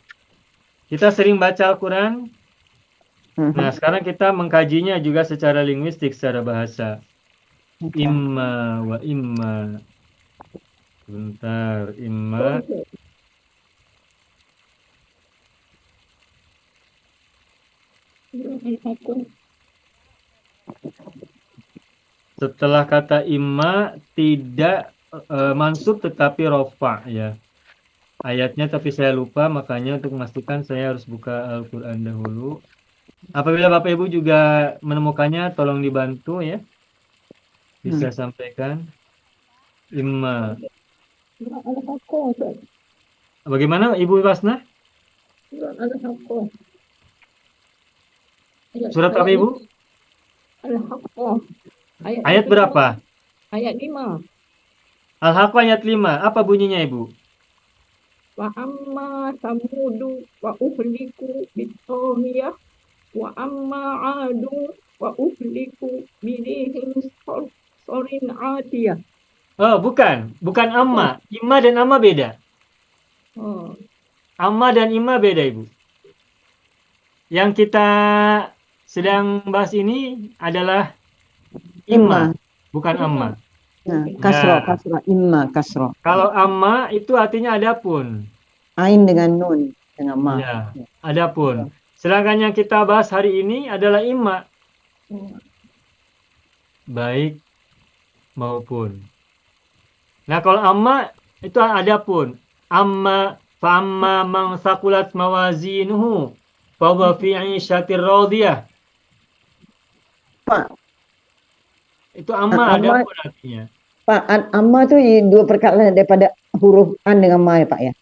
Kita sering baca Al-Quran. Mhm. Nah, sekarang kita mengkajinya juga secara linguistik, secara bahasa. Imma wa imma. Sebentar, imma. Setelah kata imma tidak mansub tetapi rofa ya. Ayatnya tapi saya lupa, makanya untuk memastikan saya harus buka Al-Quran dahulu. Apabila Bapak Ibu juga menemukannya, tolong dibantu ya. Bisa sampaikan. Imma. Bagaimana Ibu Wasna? Surat apa Ibu? Al-Haqqah. Ayat berapa? Ayat 5. Al-Haqqah ayat 5. Apa bunyinya Ibu? Wa amma samudu wa uhliku bitomiyah wa amma adu wa uhliku birihim sorin atiyah. Oh, bukan. Bukan amma. Imma dan amma beda. Oh, Amma dan imma beda Ibu. Yang kita sedang bahas ini adalah imma, bukan amma. Nah, kasro, Ya. kasro, imma, kasro. Kalau amma itu artinya adapun. Ain dengan nun, dengan ma. Ya, adapun. Sedangkan yang kita bahas hari ini adalah imma. Baik maupun. Nah, kalau amma itu adapun. Amma fa amma man thaqulat mawazinuhu fa huwa fi 'ishatir radiyah. Pak, Itu amma Amma- adapun artinya. Pak, amma tu dua perkataan daripada huruf an dengan ma ya Pak ya?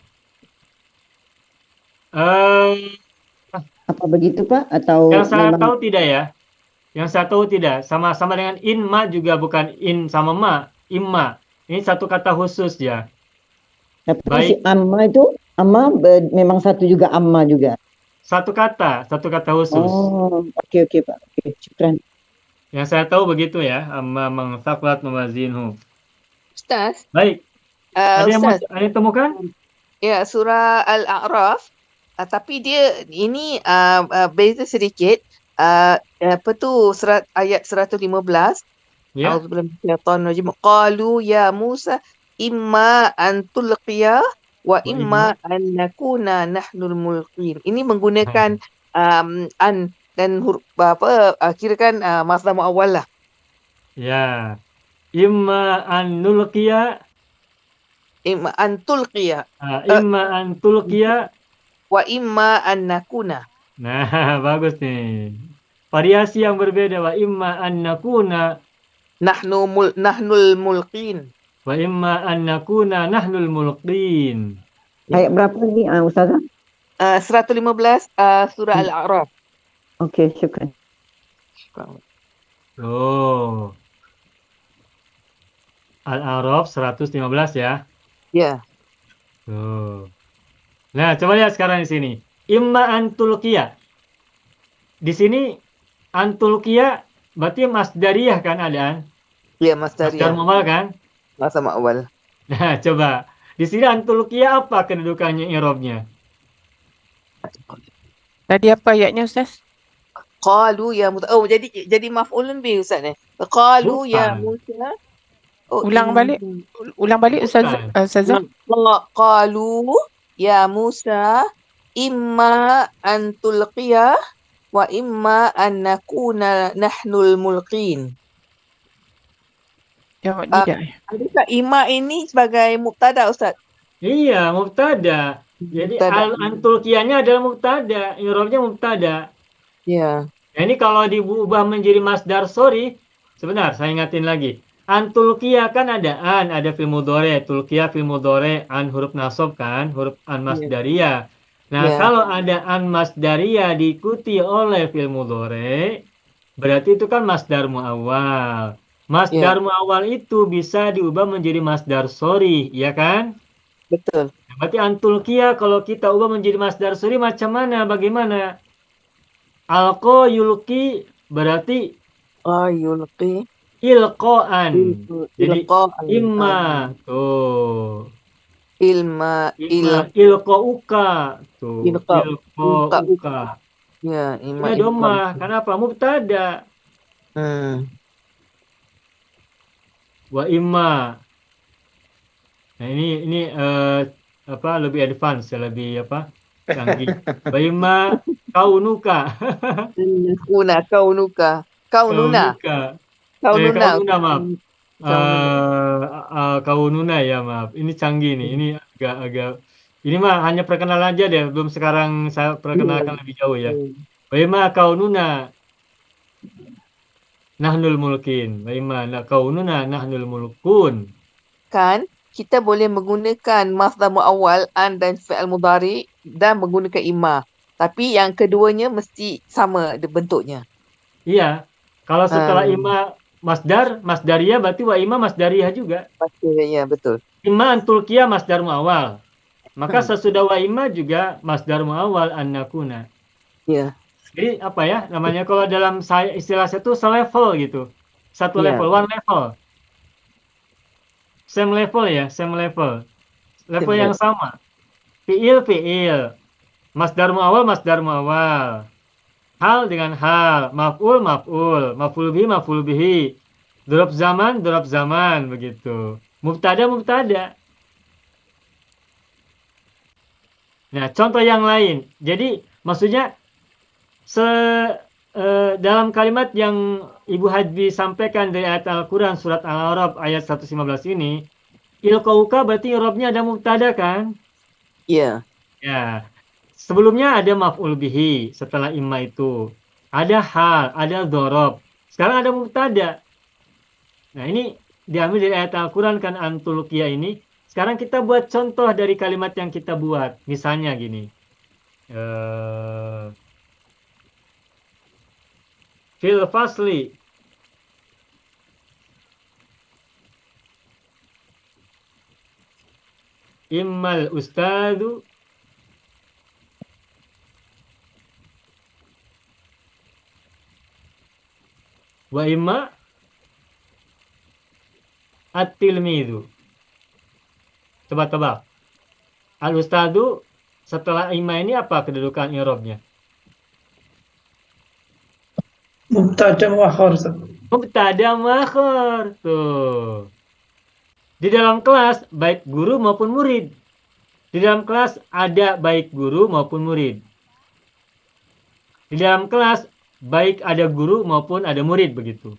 Eh, Apa begitu Pak? Atau yang saya memang tahu tidak ya. Yang saya tahu tidak. Sama-sama dengan inma juga bukan in sama ma. Imma. Ini satu kata khusus ya. tapi baik. si amma itu memang satu juga amma juga. Satu kata khusus. Oh, oke Pak. Oke, syukran. Yang saya tahu begitu ya. Amma man thaqulat mawazinuhu. Ustaz, Baik. Ada yang mau Ustaz, ada yang temukan? ya surah Al-A'raf, tapi dia ini beza sedikit. Apa tu ayat 115. Ya. A'udzubillahi minasyaitonir rajim. Qalu ya Musa imma an tulqiya wa imma an nakuna nahnul mulqin. Ini menggunakan an dan huruf kirakan masdar muawwal lah. Ya. Imma an nulqiya, Imma an tulqiya imma an tulqiya. wa imma an nakuna. Nah, bagus nih. Variasi yang berbeda. Wa imma an nakuna Nahnul mulqin. wa imma an nakuna nahnul mulqin. Ayat berapa ni Ustazah? 115 surah Al-A'raf. Oke, syukran. Oh. Al-A'raf 115 ya. Ya. Oh. Nah, coba lihat sekarang di sini. Imma antulqiya. Di sini antulqiya berarti masdariyah kan adaan? Ya, Masdar masdariyah. muawwal kan? Masa awal. Nah, coba. Di sini antulqiya apa kedudukannya i'rabnya? Tadi apa ayatnya Ustaz? Qalu ya Musa. Oh, jadi maf'ulun bih Ustaz ni. Qalu ya Bukan. Musa. Oh, Ulang balik. Ulang balik Ustazah. Qalu ya Musa imma an tulqiya wa imma an nakuna nahnul mulqin. Jawab tidak. Adakah imma ini sebagai mubtada Ustaz? Iya, mubtada. Jadi Mubtada. antulkiyahnya adalah mubtada, i'rabnya mubtada. Ya. Nah, ini kalau diubah menjadi masdar sorry, sebentar saya ingatin lagi. Antulkiyah kan ada ada fil mudhari, tulkiyah fil mudhari, an huruf nasab kan, huruf an Ya. masdariyah. Nah, Ya. kalau ada an masdariyah diikuti oleh fil mudhari, berarti itu kan masdar muawwal. Ya. Masdar muawwal itu bisa diubah menjadi masdar sorry, ya kan? Betul. Berarti antulkiyah kalau kita ubah menjadi masdar sorry macam mana? Bagaimana? Alqa yulki berarti Yulqi ilqaan. Jadi ilqa'an. imma tuh. Ilma Imma ilqauka tuh. ilqa ilqa. Ilqauka. Ya, Ini ima ilqa. domah. Kenapa? Mubtada. Hmm. Wa imma. Nah, ini apa lebih advance ya, lebih apa? Canggih. Wa imma kaunuka. Kaunuka. Kaununa. Kaunuka. Kaununa. Kaununa maaf. Kaununa. Kaununa ya maaf. Ini canggih nih. Ini agak ini mah hanya perkenalan aja deh. Belum sekarang saya perkenalkan lebih jauh ya. Bagaimana kaununa nahnul mulkin. Bagaimana kaununa nahnul mulkun. Kan kita boleh menggunakan masdar muawwal an dan fi'al mudhari dan menggunakan imma. Tapi yang keduanya mesti sama bentuknya. Iya. Kalau setelah Ah. imma masdariyah berarti wa imma masdariyah juga. Ya, betul. Imma antulkiyah masdar muawwal. Maka sesudah wa imma juga masdar muawwal an nakuna. Ya. Jadi apa ya namanya kalau dalam istilah saya itu selevel gitu. Satu Ya. level, one level. Same level ya, same level. Level yang sama. Fi'il. Masdar muawwal. Hal dengan hal, maf'ul, maf'ul bihi. Dzarf zaman begitu. Mubtada. Nah, contoh yang lain. Jadi maksudnya dalam kalimat yang Ibu Hadbi sampaikan dari ayat Al-Quran surat Al-A'raf ayat 115 ini, ilqauka berarti i'rabnya ada mubtada kan? Iya. Ya. Sebelumnya ada maf'ul bihi setelah imma itu. Ada hal, ada dzaraf. Sekarang ada mubtada. Nah, ini diambil dari ayat Al-Quran kan antulkiyah ini. Sekarang kita buat contoh dari kalimat yang kita buat. Misalnya gini. Fil fasli. Immal ustadu wa imma at-tilmidu. Coba tebak. Al-ustadu setelah imma ini apa kedudukan i'rabnya? Mubtada muakhar. Mubtada muakhar. Tuh. Di dalam kelas baik guru maupun murid. Di dalam kelas ada baik guru maupun murid. Di dalam kelas baik ada guru maupun ada murid begitu.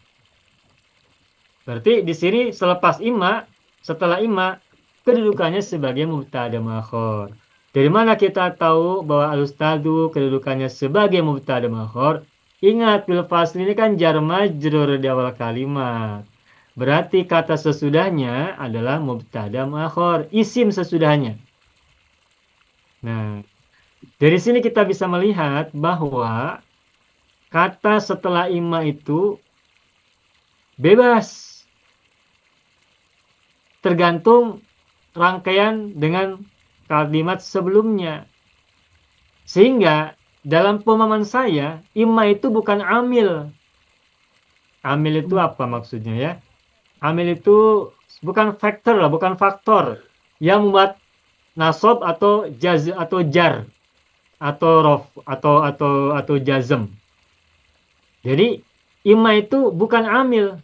Berarti di sini selepas imma, setelah imma kedudukannya sebagai mubtada muakhar. Dari mana kita tahu bahwa al-ustadu kedudukannya sebagai mubtada muakhar? Ingat fil fasli ini kan jar majrur di awal kalimat. Berarti kata sesudahnya adalah mubtada muakhar, isim sesudahnya. Nah, dari sini kita bisa melihat bahwa kata setelah imma itu bebas. Tergantung rangkaian dengan kalimat sebelumnya. Sehingga dalam pemahaman saya, imma itu bukan amil. Amil itu apa maksudnya ya? Amil itu bukan faktor lah, bukan faktor yang membuat nasab atau jar atau rof atau jazm. Jadi imma itu bukan amil.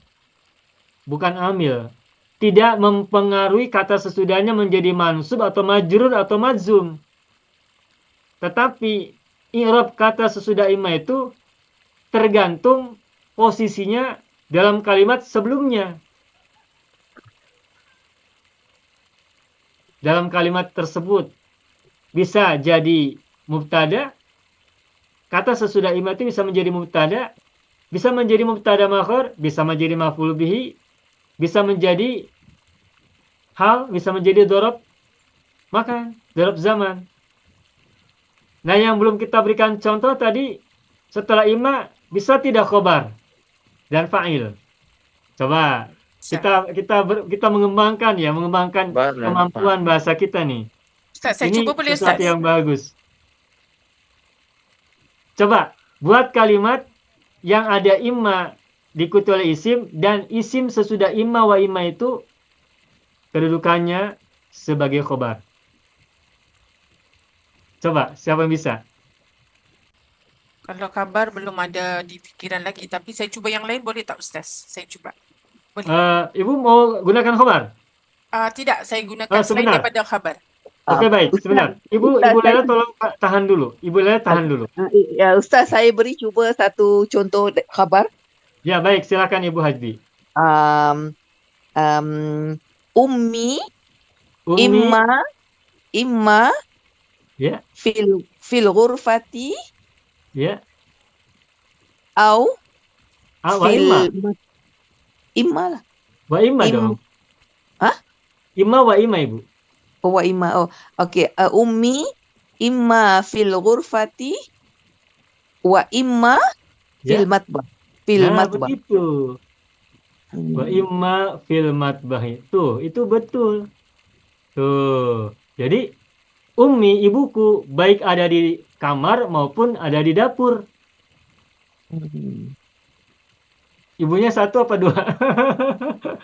Bukan amil. Tidak mempengaruhi kata sesudahnya menjadi mansub atau majrur atau madzum. Tetapi i'rab kata sesudah imma itu tergantung posisinya dalam kalimat sebelumnya. Dalam kalimat tersebut. bisa jadi mubtada. Kata sesudah imma itu bisa menjadi mubtada, bisa menjadi mubtada makhur, bisa menjadi maf'ul bihi, bisa menjadi hal, bisa menjadi dzaraf makan, dzaraf zaman. Nah, yang belum kita berikan contoh tadi, setelah imma bisa tidak khobar dan fa'il. Coba kita mengembangkan Khobar dan kemampuan bahasa kita nih. Ustaz, saya Ini cuba boleh sesuatu Ustaz? yang bagus. Coba buat kalimat yang ada imma diikuti oleh isim dan isim sesudah imma wa imma itu kedudukannya sebagai khobar. Coba, siapa yang bisa? Kalau kabar belum ada di fikiran lagi, tapi saya cuba yang lain boleh tak Ustaz? Saya cuba. Boleh? Ibu mau gunakan khobar? Tidak, saya gunakan selain Sebentar. daripada khabar. Oke, baik, Ustaz, sebentar. Ibu Ustaz, Lela tolong tahan dulu. Ibu Lela tahan dulu. Ya, Ustaz, saya beri cuba satu contoh khabar. Ya, baik, silakan Ibu Hajdi. Um, um, ummi Ummi, imma ya, fil ghurfati ya. au Wa imma. imma lah. Wa imma dong. Hah? Imma wa imma, Ibu. Wa imma. Oh, okey. Ummi imma fil ghurfati wa imma fil Ya. matbah. Fil Nah, matbah. begitu. Wa imma fil matbahi. Tuh, itu betul. Tuh. Jadi, ummi, ibuku, baik ada di kamar maupun ada di dapur. Ibunya satu apa dua?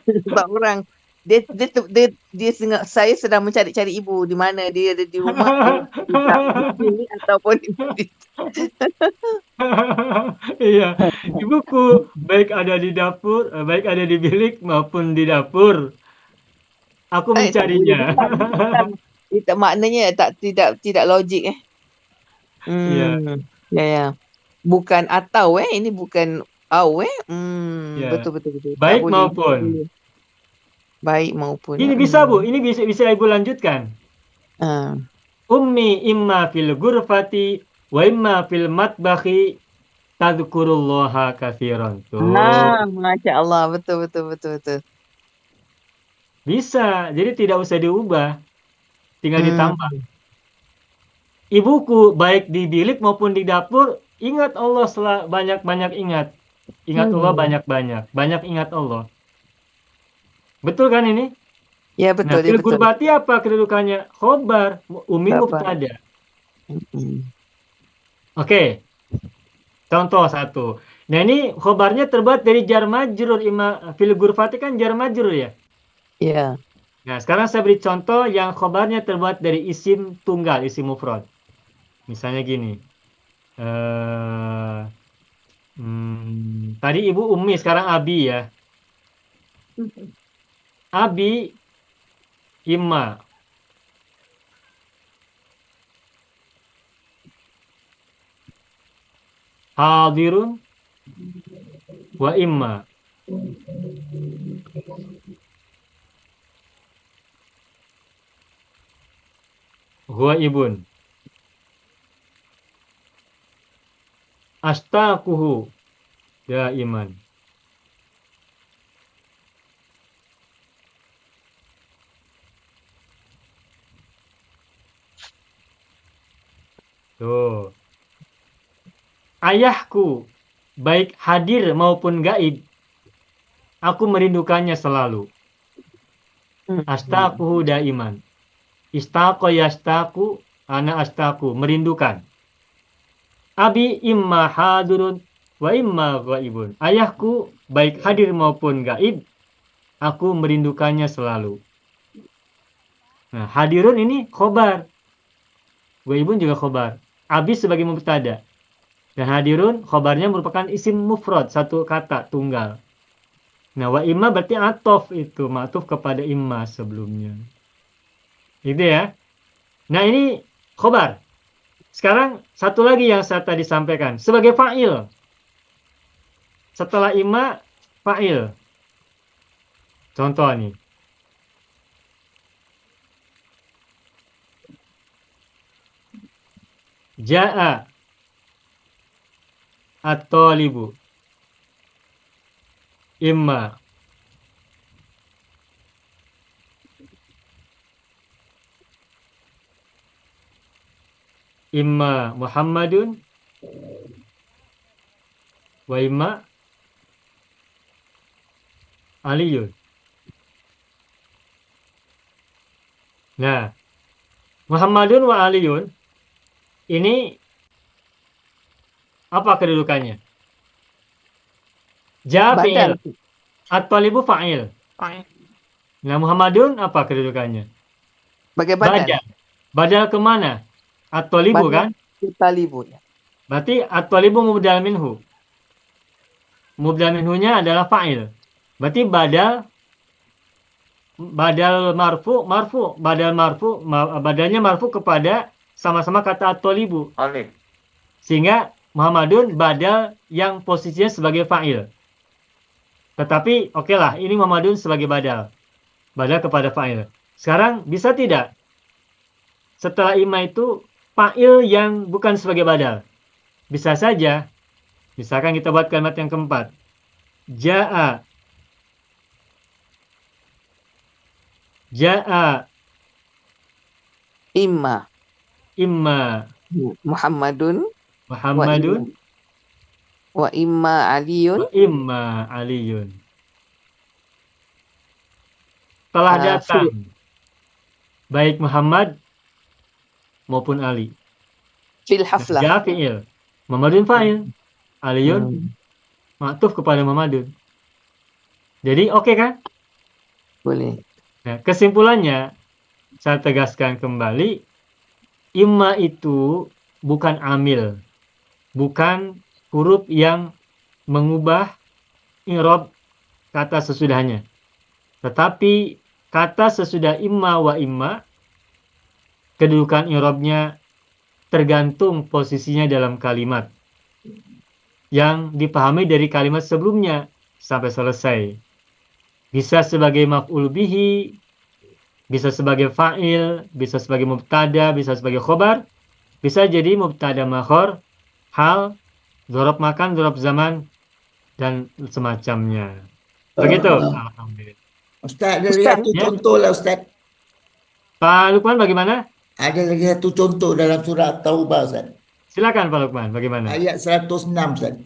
Sebab orang saya sedang mencari-cari ibu di mana dia, ada di rumah ataupun di Iya, ibuku baik ada di dapur, baik ada di bilik maupun di dapur. Aku tak boleh mencarinya. bukan. Itu maknanya tidak logik Iya, ya. Bukan atau ini bukan au iya. betul. Tak Baik boleh. maupun. Baik maupun. Ini bisa, Bu. Ini bisa Ibu lanjutkan. Ummi imma fil ghurfati wa imma fil matbahi tadhkurullaha katsiran. Tuh. Masya Allah, betul. Bisa. Jadi tidak usah diubah. Tinggal ditambah. Ibuku baik di bilik maupun di dapur, ingat Allah banyak-banyak ingat. Ingat Allah banyak-banyak. Banyak ingat Allah. Betul kan ini? Ya betul. Nah, fil gurbati apa kedudukannya? Khobar, umi mubtada. Oke. Contoh satu. Nah, ini khobarnya terbuat dari jar majrur. Fil gurbati kan jar majrur ya? Iya. Nah, sekarang saya beri contoh yang khobarnya terbuat dari isim tunggal, isim mufrad. Misalnya gini. Tadi Ibu Umi, sekarang Abi ya. Abi imma. Hadirun wa imma. Ghaibun. Astaquhu daiman. Tuh. Ayahku, baik hadir maupun gaib, aku merindukannya selalu. Astaquhu daiman. Istaqo yastaku, ana astaku, merindukan. Abi imma hadirun wa imma ghaibun. Ayahku, baik hadir maupun gaib, aku merindukannya selalu. Nah, hadirun ini khobar. Ghaibun juga khobar. Abi sebagai mubtada. Dan hadirun khobarnya merupakan isim mufrad, satu kata, tunggal. Nah, wa imma berarti atof itu, ma'tuf kepada imma sebelumnya. Gitu ya. Nah, ini khobar. Sekarang satu lagi yang saya tadi sampaikan. Sebagai fa'il. Setelah imma, fa'il. Contoh nih. Ja'a at-talibu. Imma. Imma Muhammadun wa imma Aliyun. Nah, Muhammadun wa Aliyun ini apa kedudukannya? Ja fi'il, Badal. at-talibu fa'il. Fine. Nah, Muhammadun apa kedudukannya? Bagai badal. Badal. Badal kemana? At-talibu kan? Talibu. Ya. Berarti at-talibu mubdal minhu. Mubdal minhunya adalah fa'il. Berarti badal badalnya marfu kepada sama-sama kata at-talibu. Alif. Sehingga Muhammadun badal yang posisinya sebagai fa'il. Tetapi oke lah, ini Muhammadun sebagai badal. Badal kepada fa'il. Sekarang bisa tidak setelah imma itu fa'il yang bukan sebagai badal? Bisa saja. Misalkan kita buat kalimat yang keempat. Ja'a. Ja'a Imma imma Muhammadun Muhammadun wa imma Aliyun. wa imma Aliyun. Telah datang baik Muhammad maupun Ali. Fil haflah. Ja fi'il. Muhammadun fa'il. Aliyun ma'tuf kepada Muhammadun. Jadi oke kan? Boleh. Nah, kesimpulannya saya tegaskan kembali, imma itu bukan amil, bukan huruf yang mengubah i'rab kata sesudahnya. Tetapi kata sesudah imma wa imma, kedudukan i'rabnya tergantung posisinya dalam kalimat yang dipahami dari kalimat sebelumnya sampai selesai. Bisa sebagai maf'ul bihi, bisa sebagai fa'il, bisa sebagai mubtada, bisa sebagai khobar, bisa jadi mubtada makhor, hal, dzaraf makan, dzaraf zaman, dan semacamnya. Begitu. Alhamdulillah. Ustaz, ada lagi satu ya. contoh lah Ustaz. Pak Lukman bagaimana? Ada lagi satu contoh dalam surah Taubah Ustaz. Silakan Pak Lukman, bagaimana? Ayat 106 Ustaz.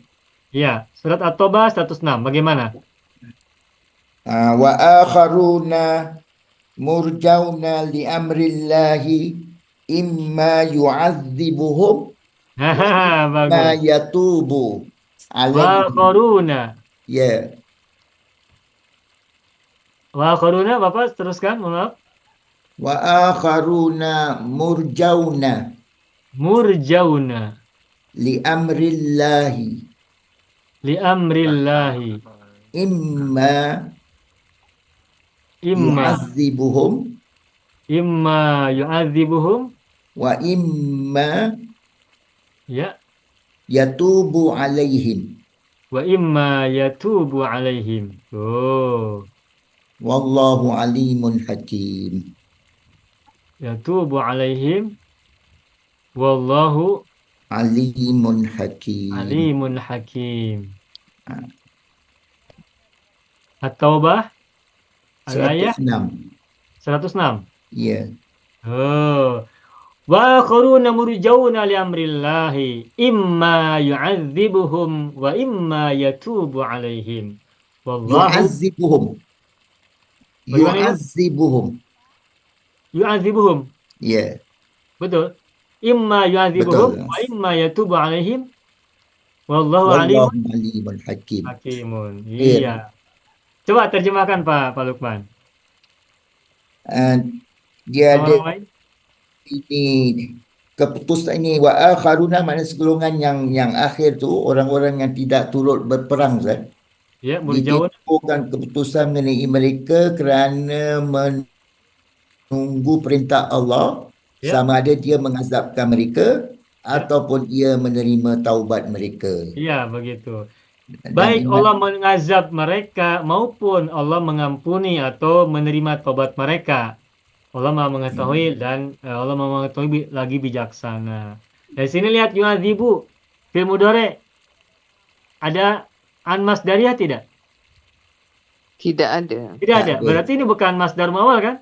Ya, surat At-Taubah 106, bagaimana? Wa akharuna murjauna li amrillahi imma yu'adzibuhum Hahaha, ma bagus. yatubu Wa alaihim. kharuna. Ya. Wa kharuna, Bapak teruskan, mohon maaf. Wa akharuna murjauna Murjauna li amrillahi li amrillahi imma imma yu'adzibuhum wa imma ya yatubu alaihim. wa imma yatubu alaihim. Oh, Wallahu alimun hakim. yatubu alaihim wallahu Alimun hakim. alimun hakim. At-Taubah al-ayah 106. 106. Ya. Oh. Wa akharuna murjauna li amrillahi imma yu'adzibuhum wa imma yatubu alaihim. Wallahu Yu'adzibuhum. Bagaimana itu? Yu'adzibuhum. yu'adzibuhum. Ya. Betul. Imma yu'adzibuhum Betul. wa imma yatubu alaihim. Wallahu alimun Wallahu alimun hakim. hakimun. Iya. Iya. Coba terjemahkan Pak Lukman. Dia ada Orang lain? ini keputusan ini wa akharuna, maknanya segolongan yang akhir tu orang-orang yang tidak turut berperang Ustaz. Ya, murjaun. Dijatuhkan keputusan mengenai mereka kerana menunggu perintah Allah, Ya. sama ada dia mengazabkan mereka ataupun ia menerima taubat mereka. Iya, begitu. Dan Baik ingat- Allah mengazab mereka maupun Allah mengampuni atau menerima tobat mereka. Allah Maha mengetahui dan Allah Maha mengetahui lagi bijaksana. Dari sini lihat yu'adzibu fil mudhari ada an masdariyah tidak? Tidak ada. Tidak Tak ada. ada. Berarti ini bukan masdar muawwal kan?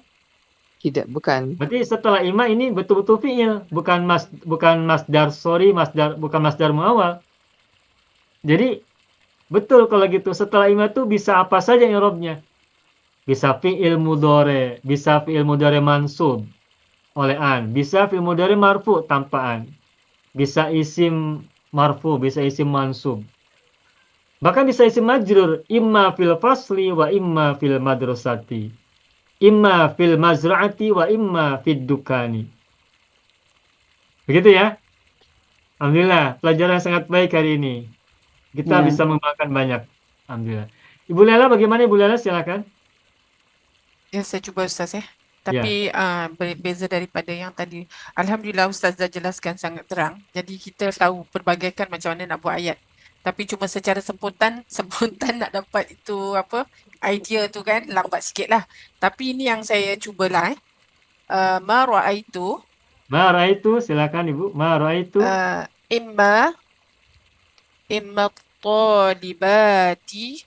Tidak, bukan. Berarti setelah ima ini betul-betul fi'il, bukan masdar bukan masdar muawwal. Jadi betul kalau gitu setelah ima itu bisa apa saja i'rabnya. Bisa fi'il mudhari, bisa fi'il mudhari mansub oleh an, bisa fi'il mudhari marfu tanpa an. Bisa isim marfu, bisa isim mansub. Bahkan bisa isim majrur, imma fil fasli wa imma fil madrasati. Imma fil mazra'ati wa imma fid dukani. Begitu ya. Alhamdulillah, pelajaran sangat baik hari ini. Kita Ya. bisa mengembangkan banyak. Alhamdulillah. Ibu Lela bagaimana Ibu Lela? Silakan. Ya, saya cuba Ustaz ya. Ya. Tapi berbeza daripada yang tadi. Alhamdulillah Ustaz dah jelaskan sangat terang. Jadi kita tahu perbagaikan macam mana nak buat ayat. Tapi cuma secara spontan nak dapat itu apa idea tu kan lambat sikit lah. Tapi ini yang saya cubalah ma ra'aitu Ma ra'aitu, silakan Ibu. Ma ra'aitu. imma talibati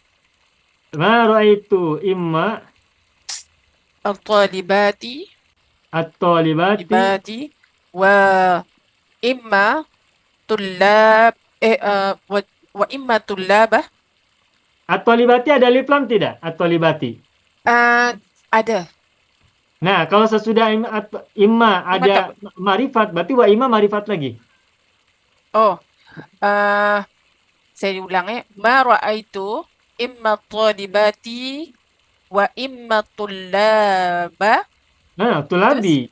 Ma ra'aitu imma at-talibati at-talibati wa imma tullab wa imma tullabah at-talibati ada alif lam tidak? At-talibati. ada. Nah, kalau sesudah imma ada marifat, berarti wa imma marifat lagi. Oh, saya ulang ma ra'aitu imma talibati wa imma tullaba. Nah, tulabi.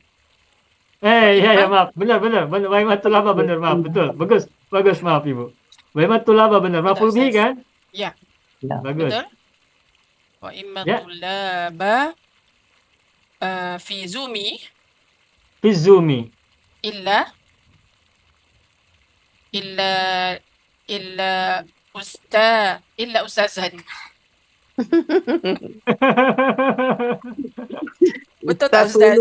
Ya, maaf. Benar. Wa imma tulaba benar, maaf. Betul. Bagus, maaf Ibu. Wa imma tulaba benar. Maf'ul bihi kan? Ya, Bagus. betul. Wa imma Ya. tullaba fi zumi Fizumi. illa ustazan. Betul tak Ustaz?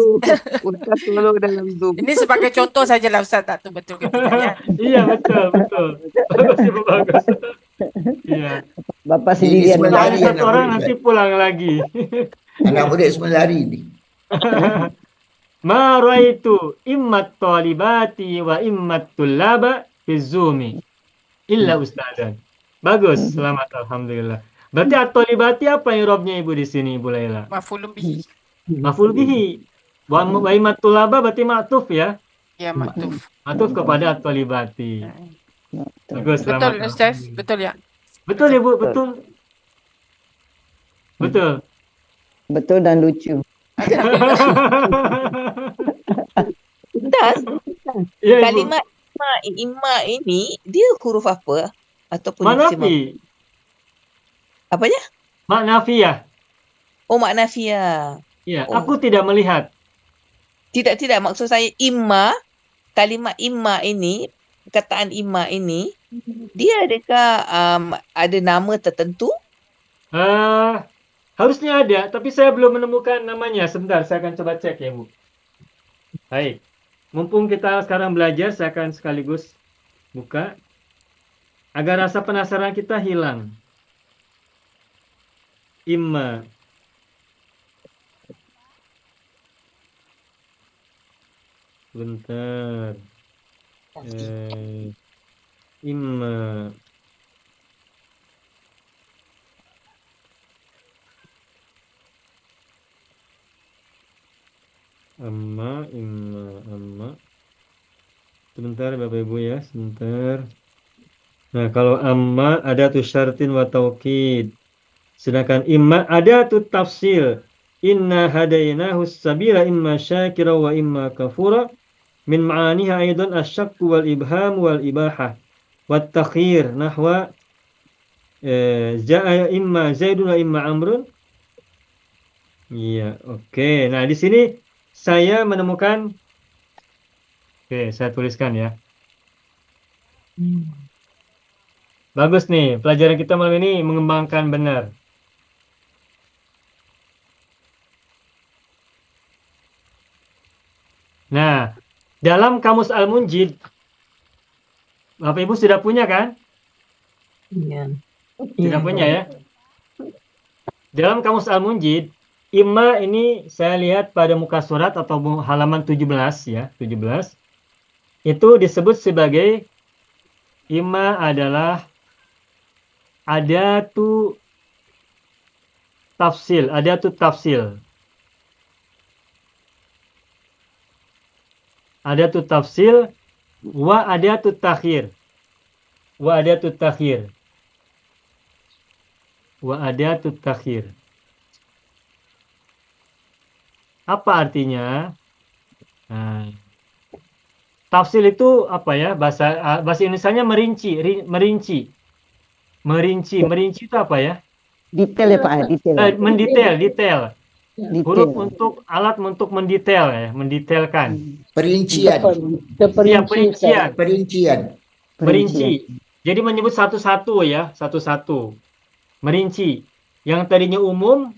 Ustaz selalu dalam Zoom. Ini sebagai contoh sajalah Ustaz, tak tahu betul ke tidak ya. Iya, betul. Bagus Ibu, bagus. Iya. Bapak Ini sendirian. semua Kalau lari ada satu anak orang murid. nanti pulang lagi. Anak murid semua lari ni. Ma ra'aitu immat talibati wa immat tullaba fi zumi illa ustazan. Bagus, selamat alhamdulillah. Berarti at-talibati apa i'rabnya Ibu di sini Ibu Laila? Maf'ulun bihi. Maf'ul bihi. Wa immat tullaba berarti ma'tuf ya. Ya, maktuf. Ma'tuf kepada at-talibati. Bagus, selamat. Betul Ustaz, betul ya. Betul Ibu, betul. Betul. Betul dan lucu. Ustaz, Iya, Ibu. kalimat imma ini dia huruf apa? Ataupun isim apa? Manafi. Apanya? Maknafiyah. Oh, maknafiyah. Ya, Oh. aku tidak melihat. Tidak, maksud saya imma, kalimat imma ini, perkataan imma ini, dia adakah ada nama tertentu? Harusnya ada, tapi saya belum menemukan namanya. Sebentar, saya akan coba cek ya, Bu. Baik. Mumpung kita sekarang belajar, saya akan sekaligus buka. Agar rasa penasaran kita hilang. Imma. Bentar. Imma. Amma. Sebentar Bapak Ibu ya, sebentar. Nah, kalau amma ada tu syartin wa taukid. Sedangkan imma ada tu tafsil. Inna hadainahu sabila imma syakira wa imma kafura. Min ma'aniha aidan asyakku wal ibham wal ibahah. Wat takhir nahwa ja'a imma zaidun wa imma amrun. Iya, oke. Nah, di sini saya menemukan. Oke, saya tuliskan ya. Bagus nih, pelajaran kita malam ini mengembangkan benar. Nah, dalam Kamus Al-Munjid, Bapak Ibu sudah punya kan? Iya. Sudah punya ya? Dalam Kamus Al-Munjid, imma ini saya lihat pada muka surat atau halaman 17 ya, 17. Itu disebut sebagai imma adalah adatu tafsil, adatu tafsil. Adatu tafsil wa adatu takhir. Wa adatu takhir. Wa adatu takhir. Apa artinya? Nah, tafsil itu apa ya? Bahasa Indonesianya merinci, merinci. Merinci itu apa ya? Detail ya Pak, detail. Mendetail, detail. Huruf Detail. untuk alat untuk mendetail ya, mendetailkan. Perincian. Iya, perincian. Perincian. Merinci. Jadi menyebut satu-satu ya, satu-satu. Merinci. Yang tadinya umum,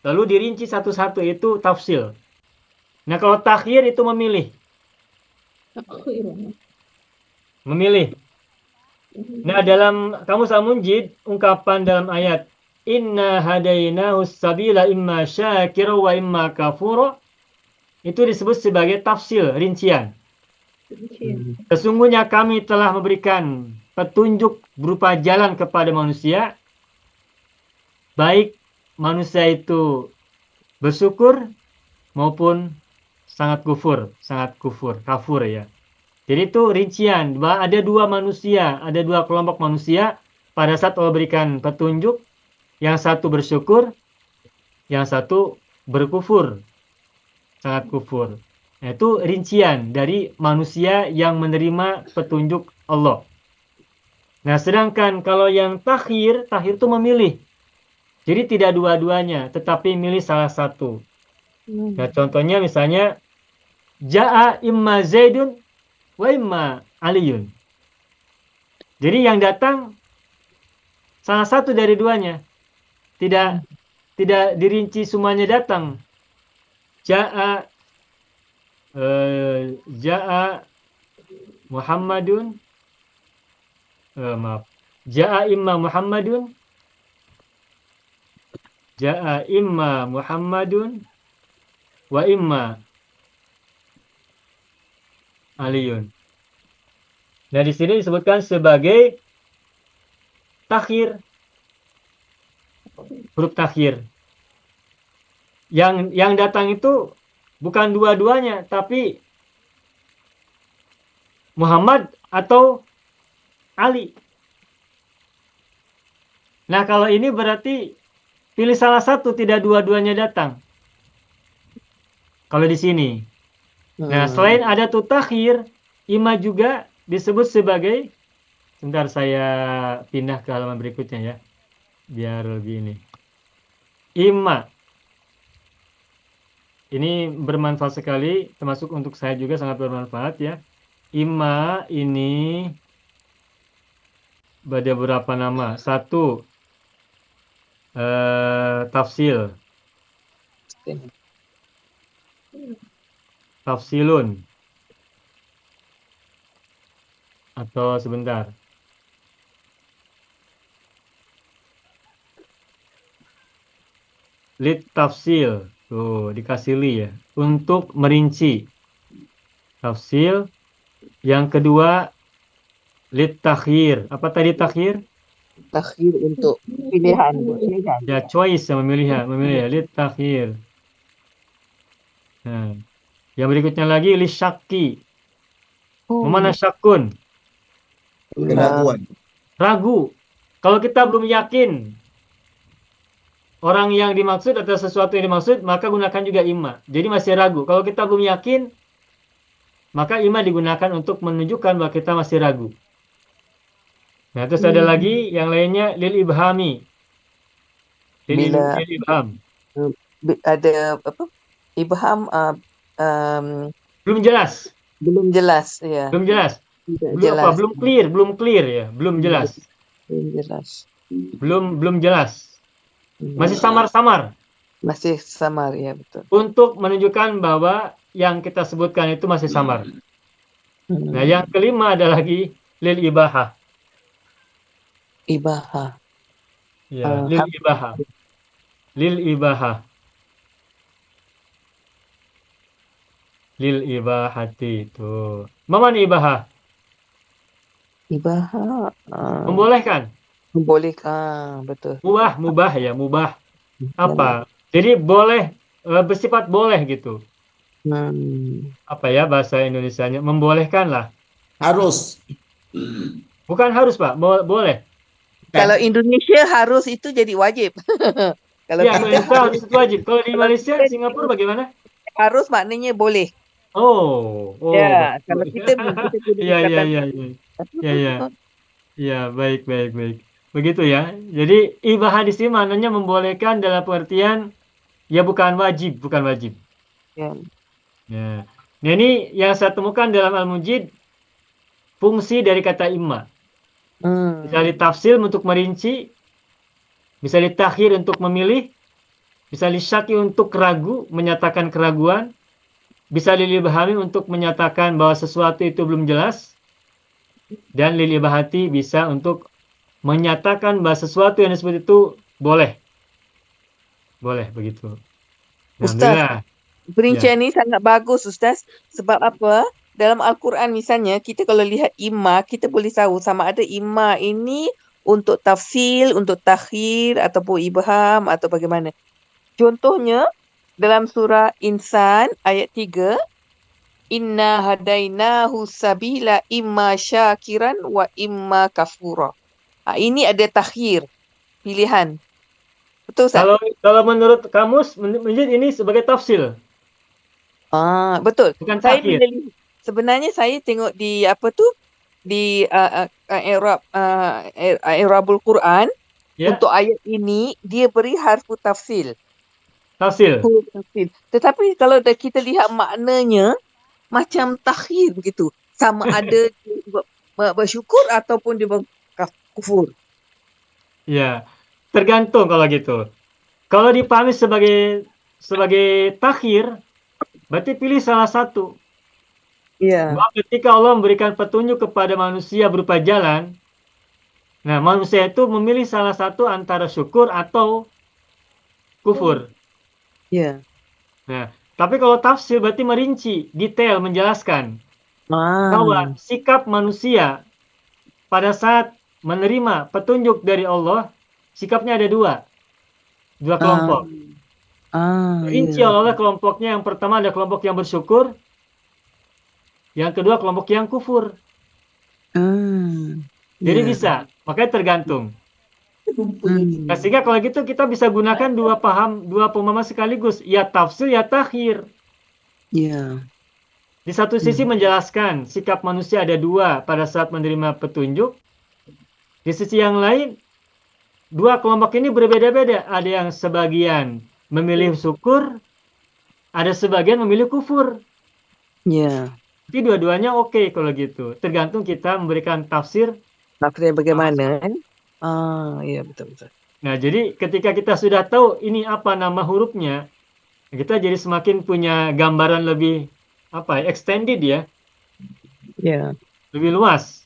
lalu dirinci satu-satu, itu tafsil. Nah, kalau takhir itu memilih. Memilih. Nah, dalam Kamus Al-Munjid, ungkapan dalam ayat Inna hadainahu sabila imma syakira wa imma kafura, itu disebut sebagai tafsil, rincian. Sesungguhnya kami telah memberikan petunjuk berupa jalan kepada manusia, baik manusia itu bersyukur maupun sangat kufur, kafur ya. Jadi itu rincian, bahwa ada dua manusia, ada dua kelompok manusia pada saat Allah berikan petunjuk, yang satu bersyukur, yang satu berkufur, sangat kufur. Nah, itu rincian dari manusia yang menerima petunjuk Allah. Nah, sedangkan kalau yang takhir itu memilih. Jadi tidak dua-duanya, tetapi milih salah satu. Nah, contohnya misalnya Ja'a imma Zaidun wa imma Aliyun. Jadi yang datang salah satu dari duanya. Tidak dirinci semuanya datang. Ja'a Muhammadun, Ja'a imma Muhammadun, Ja'a imma Muhammadun wa imma Aliyun. Nah, di sini disebutkan sebagai takhir, huruf takhir. Yang datang itu bukan dua-duanya, tapi Muhammad atau Ali. Nah, kalau ini berarti pilih salah satu, tidak dua-duanya datang. Kalau di sini. Nah, selain ada takhir, imma juga disebut sebagai, sebentar saya pindah ke halaman berikutnya ya, biar lebih ini. Imma. Ini bermanfaat sekali, termasuk untuk saya juga sangat bermanfaat ya. Imma ini ada beberapa nama. Satu, tafsil. Tafsilun. Atau sebentar. Lit tafsil. Tuh, dikasih li ya. Untuk merinci. Tafsil. Yang kedua, lit takhir. Apa tadi takhir? Takhir untuk pilihan. Ya, choice yang memilih ya. Lit takhir. Nah, yang berikutnya lagi li syakki. Mana syakun? Keraguan. Ragu. Kalau kita belum yakin orang yang dimaksud atau sesuatu yang dimaksud, maka gunakan juga imma. Jadi masih ragu. Kalau kita belum yakin, maka imma digunakan untuk menunjukkan bahwa kita masih ragu. Nah, terus ada lagi yang lainnya lil ibhami. Lil ibham. Ada apa? Ibham Belum jelas. belum jelas ya. Belum jelas. Tidak Belum jelas. apa? Belum clear ya. Belum jelas. Belum jelas. Belum jelas. Masih samar-samar. Masih samar ya, betul. Untuk menunjukkan bahwa yang kita sebutkan itu masih samar. Nah, yang kelima ada lagi Lil ibahah. Ibahah. Ya, lil ibahah. Lil ibahah. Lil ibahati itu. Maman ibahah. Ibahah. Membolehkan. Membolehkan. Betul. Mubah ya, mubah. Ya. Apa? Jadi boleh, bersifat boleh gitu. Apa ya bahasa Indonesianya? Membolehkan lah. Harus. Bukan harus, Pak. Boleh. Kalau Indonesia harus itu jadi wajib. Kalau Ya, kita Indonesia harus itu wajib. Kalau di Malaysia, Singapura bagaimana? harus maknanya boleh. Oh, Ya, betul. kalau kita guna Iya, iya, kata iya, iya. Iya, iya. Ya, baik, baik, baik. Begitu ya. Jadi ibahah di sini maknanya membolehkan dalam pengertian ya bukan wajib, bukan wajib. Ya. Ya. Nah, ini yang saya temukan dalam Al-Mujid fungsi dari kata imma. Bisa ditafsir untuk merinci, bisa ditakhir untuk memilih, bisa disyaki untuk ragu, menyatakan keraguan, bisa dilibahami untuk menyatakan bahwa sesuatu itu belum jelas, dan lilibahati bisa untuk menyatakan bahwa sesuatu yang disebut itu boleh. Boleh begitu. Ustaz, Alhamdulillah. perincian ini sangat bagus Ustaz. Sebab apa? Dalam Al-Quran misalnya, kita kalau lihat imma, kita boleh tahu sama ada imma ini untuk tafsil, untuk takhir, ataupun ibham, atau bagaimana. Contohnya, dalam surah Insan ayat 3, Inna hadainahu sabila imma syakiran wa imma kafura. Ini ada takhir, pilihan. Betul Ustaz? Kalau menurut kamus, menjadi ini sebagai tafsil, Betul. bukan Saya takhir. sebenarnya saya tengok di apa tu di I'rabul Quran Ya, untuk ayat ini dia beri harfu tafsil. tafsil. Huruf tafsil. Tetapi kalau kita lihat maknanya macam takhir begitu. Sama ada dia bersyukur ataupun dia kufur. Ya, tergantung kalau gitu. Kalau dipahami sebagai takhir, berarti pilih salah satu. Ya. Bahwa ketika Allah memberikan petunjuk kepada manusia berupa jalan, nah manusia itu memilih salah satu antara syukur atau kufur. Ya. Nah, tapi kalau tafsir berarti merinci, detail, menjelaskan bahwa sikap manusia pada saat menerima petunjuk dari Allah, sikapnya ada dua kelompok. Rinci oleh kelompoknya, yang pertama ada kelompok yang bersyukur, yang kedua kelompok yang kufur. Jadi bisa, makanya tergantung. Nah, sehingga kalau gitu kita bisa gunakan dua pemahaman sekaligus, ya tafsir ya takhir. Di satu sisi menjelaskan sikap manusia ada dua pada saat menerima petunjuk. Di sisi yang lain, dua kelompok ini berbeda-beda. Ada yang sebagian memilih syukur, ada sebagian memilih kufur. Jadi dua-duanya oke kalau gitu. Tergantung kita memberikan tafsir. Tafsir bagaimana? Iya betul-betul. Nah, jadi ketika kita sudah tahu ini apa nama hurufnya, kita jadi semakin punya gambaran lebih extended ya. Ya. Lebih luas.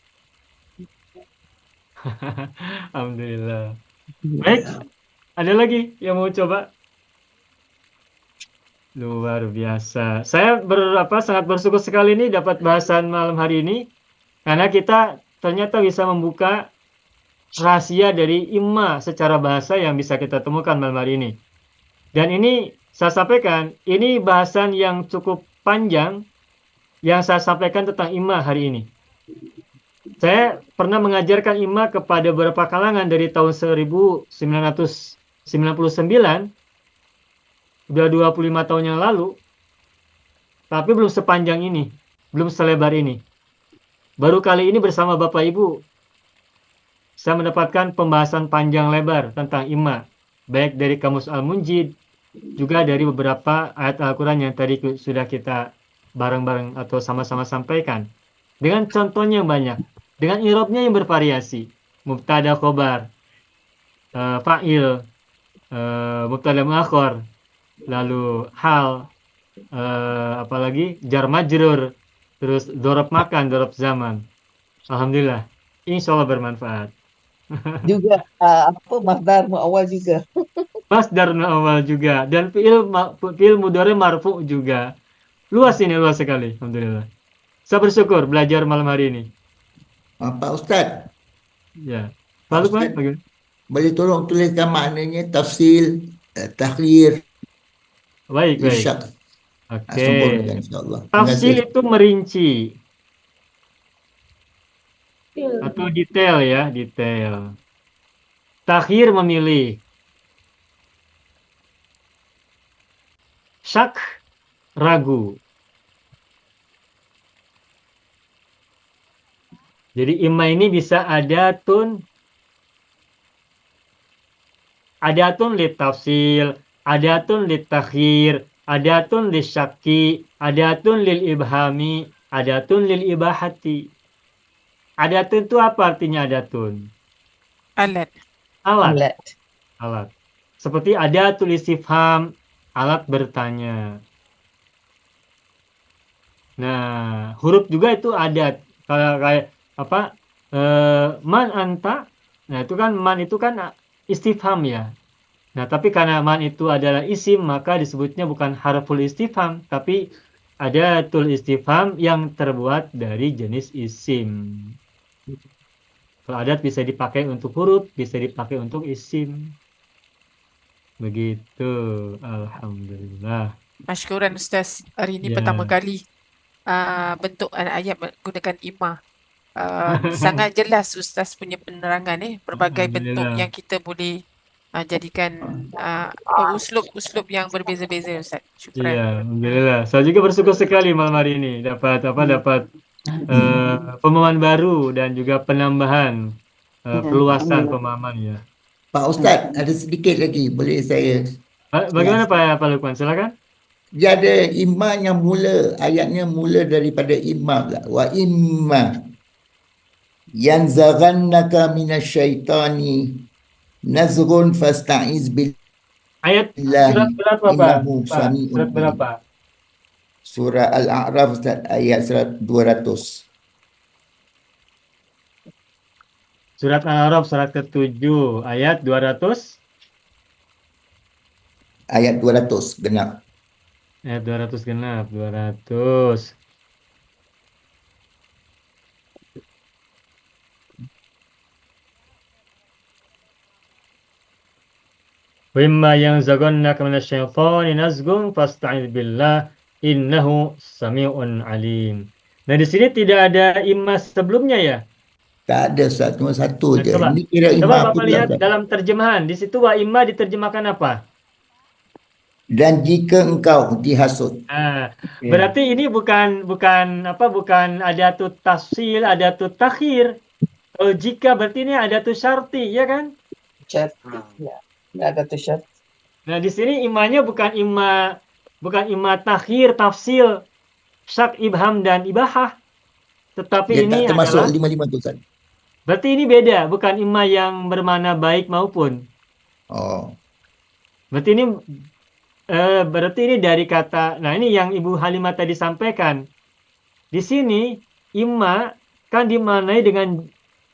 Alhamdulillah. Baik, ada lagi yang mau coba? Luar biasa. Saya sangat bersyukur sekali nih dapat bahasan malam hari ini, karena kita ternyata bisa membuka rahasia dari imma secara bahasa yang bisa kita temukan malam hari ini. Dan ini saya sampaikan, ini bahasan yang cukup panjang yang saya sampaikan tentang imma hari ini. Saya pernah mengajarkan imma kepada beberapa kalangan dari tahun 1999, udah 25 tahun yang lalu, tapi belum sepanjang ini, belum selebar ini. Baru kali ini bersama Bapak Ibu, saya mendapatkan pembahasan panjang lebar tentang imma, baik dari Kamus Al-Munjid, juga dari beberapa ayat Al-Quran yang tadi sudah kita bareng-bareng atau sama-sama sampaikan. Dengan contohnya yang banyak, dengan i'rabnya yang bervariasi, mubtada khobar, fa'il, mubtada muakhar, lalu hal, apalagi jar majrur, terus dorob makan, dorob zaman. Alhamdulillah. Insya Allah bermanfaat. Juga masdar muawwal juga. Masdar awal juga dan fiil mudhari marfu juga. Luas ini, luas sekali. Alhamdulillah. Saya bersyukur belajar malam hari ini. Pak Ustaz, Ya. Pak Pak Lukman, Ustaz, bagaimana? boleh tolong tuliskan maknanya tafsil, takhir, Baik, baik. irsyad. Oke. Sempurnakan insyaAllah. Terima Tafsil kasih. itu merinci Til. atau detail ya, detail. Takhir memilih. Syak ragu. Jadi imma ini bisa adatun litafsil, adatun litakhir, adatun lisyakki, adatun lil ibhami, adatun lil ibahati. Adatun itu apa artinya adatun? Alat. Alat. Alat. Seperti adatul istifham, alat bertanya. Nah, huruf juga itu adat. Kalau kayak apa? Man anta. Nah, itu kan man itu kan istifham ya. Nah, tapi karena man itu adalah isim, maka disebutnya bukan harful istifham, tapi adatul istifham yang terbuat dari jenis isim. Kalau adat bisa dipakai untuk huruf, bisa dipakai untuk isim. Begitu. Alhamdulillah. Masykuran Ustaz. Hari ini Ya. pertama kali bentuk ayat menggunakan imma. Sangat jelas Ustaz punya penerangan berbagai bentuk Alhamdulillah. yang kita boleh jadikan uslub-uslub yang berbeza-beza Ustaz. Syukran. Iya, alhamdulillah. Saya juga bersyukur sekali malam hari ini dapat pemahaman baru dan juga penambahan peluasan pemahaman ya. Pak Ustaz, ada sedikit lagi. Boleh saya? Bagaimana Pak Lukman? Silakan. Dia ada imma yang mula, ayatnya mula daripada imma pula. Wa imma yanzaghannaka minasyaitani nazghun fasta'iz billah. Ayat surat berapa Pak? Innahu Pak, sami'un surat berapa? Surah Al-A'raf Ustaz, ayat 200. Surat Al-A'raf surat ke-7 ayat 200. Ayat 200 genap. Ayat 200 genap, 200. Wimma yang zagonnaka minasyaitani nazgun fasta'idz billah innahu sami'un alim. Nah, di sini tidak ada imma sebelumnya ya? Tak ada Ustaz, cuma satu Nah, je. coba. Ini kira Coba imma apa Bapak pula lihat Ustaz? dalam terjemahan. Di situ wa imma diterjemahkan apa? Dan jika engkau dihasut. Nah, berarti ini bukan adatut tafsil, adatut takhir. Kalau jika berarti ini adatut syarti, ya kan? Ya. Ada tu syarat. Nah, di sini imanya bukan imma takhir, tafsil, syak, ibham dan ibahah. Tetapi Dia ini tak termasuk adalah 55 tu Ustaz. berarti ini beda, bukan imma yang bermakna baik maupun. Oh. Berarti ini dari kata, nah ini yang Ibu Halimah tadi sampaikan. Di sini imma kan dimaknai dengan